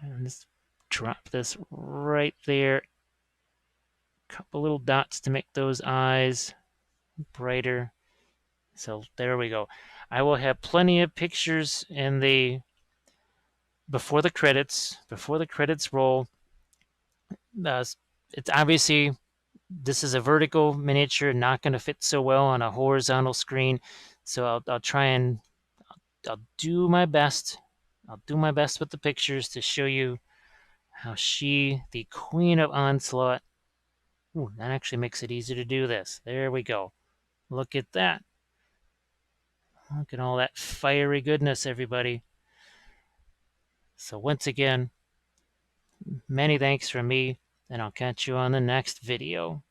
And just drop this right there. Couple little dots to make those eyes brighter. So there we go. I will have plenty of pictures in the before the credits roll. It's obviously, this is a vertical miniature, not going to fit so well on a horizontal screen. So I'll try and I'll do my best. I'll do my best with the pictures to show you how she, the Queen of Onslaught. Ooh, that actually makes it easy to do this. There we go. Look at that. Look at all that fiery goodness, everybody. So once again, many thanks from me, and I'll catch you on the next video.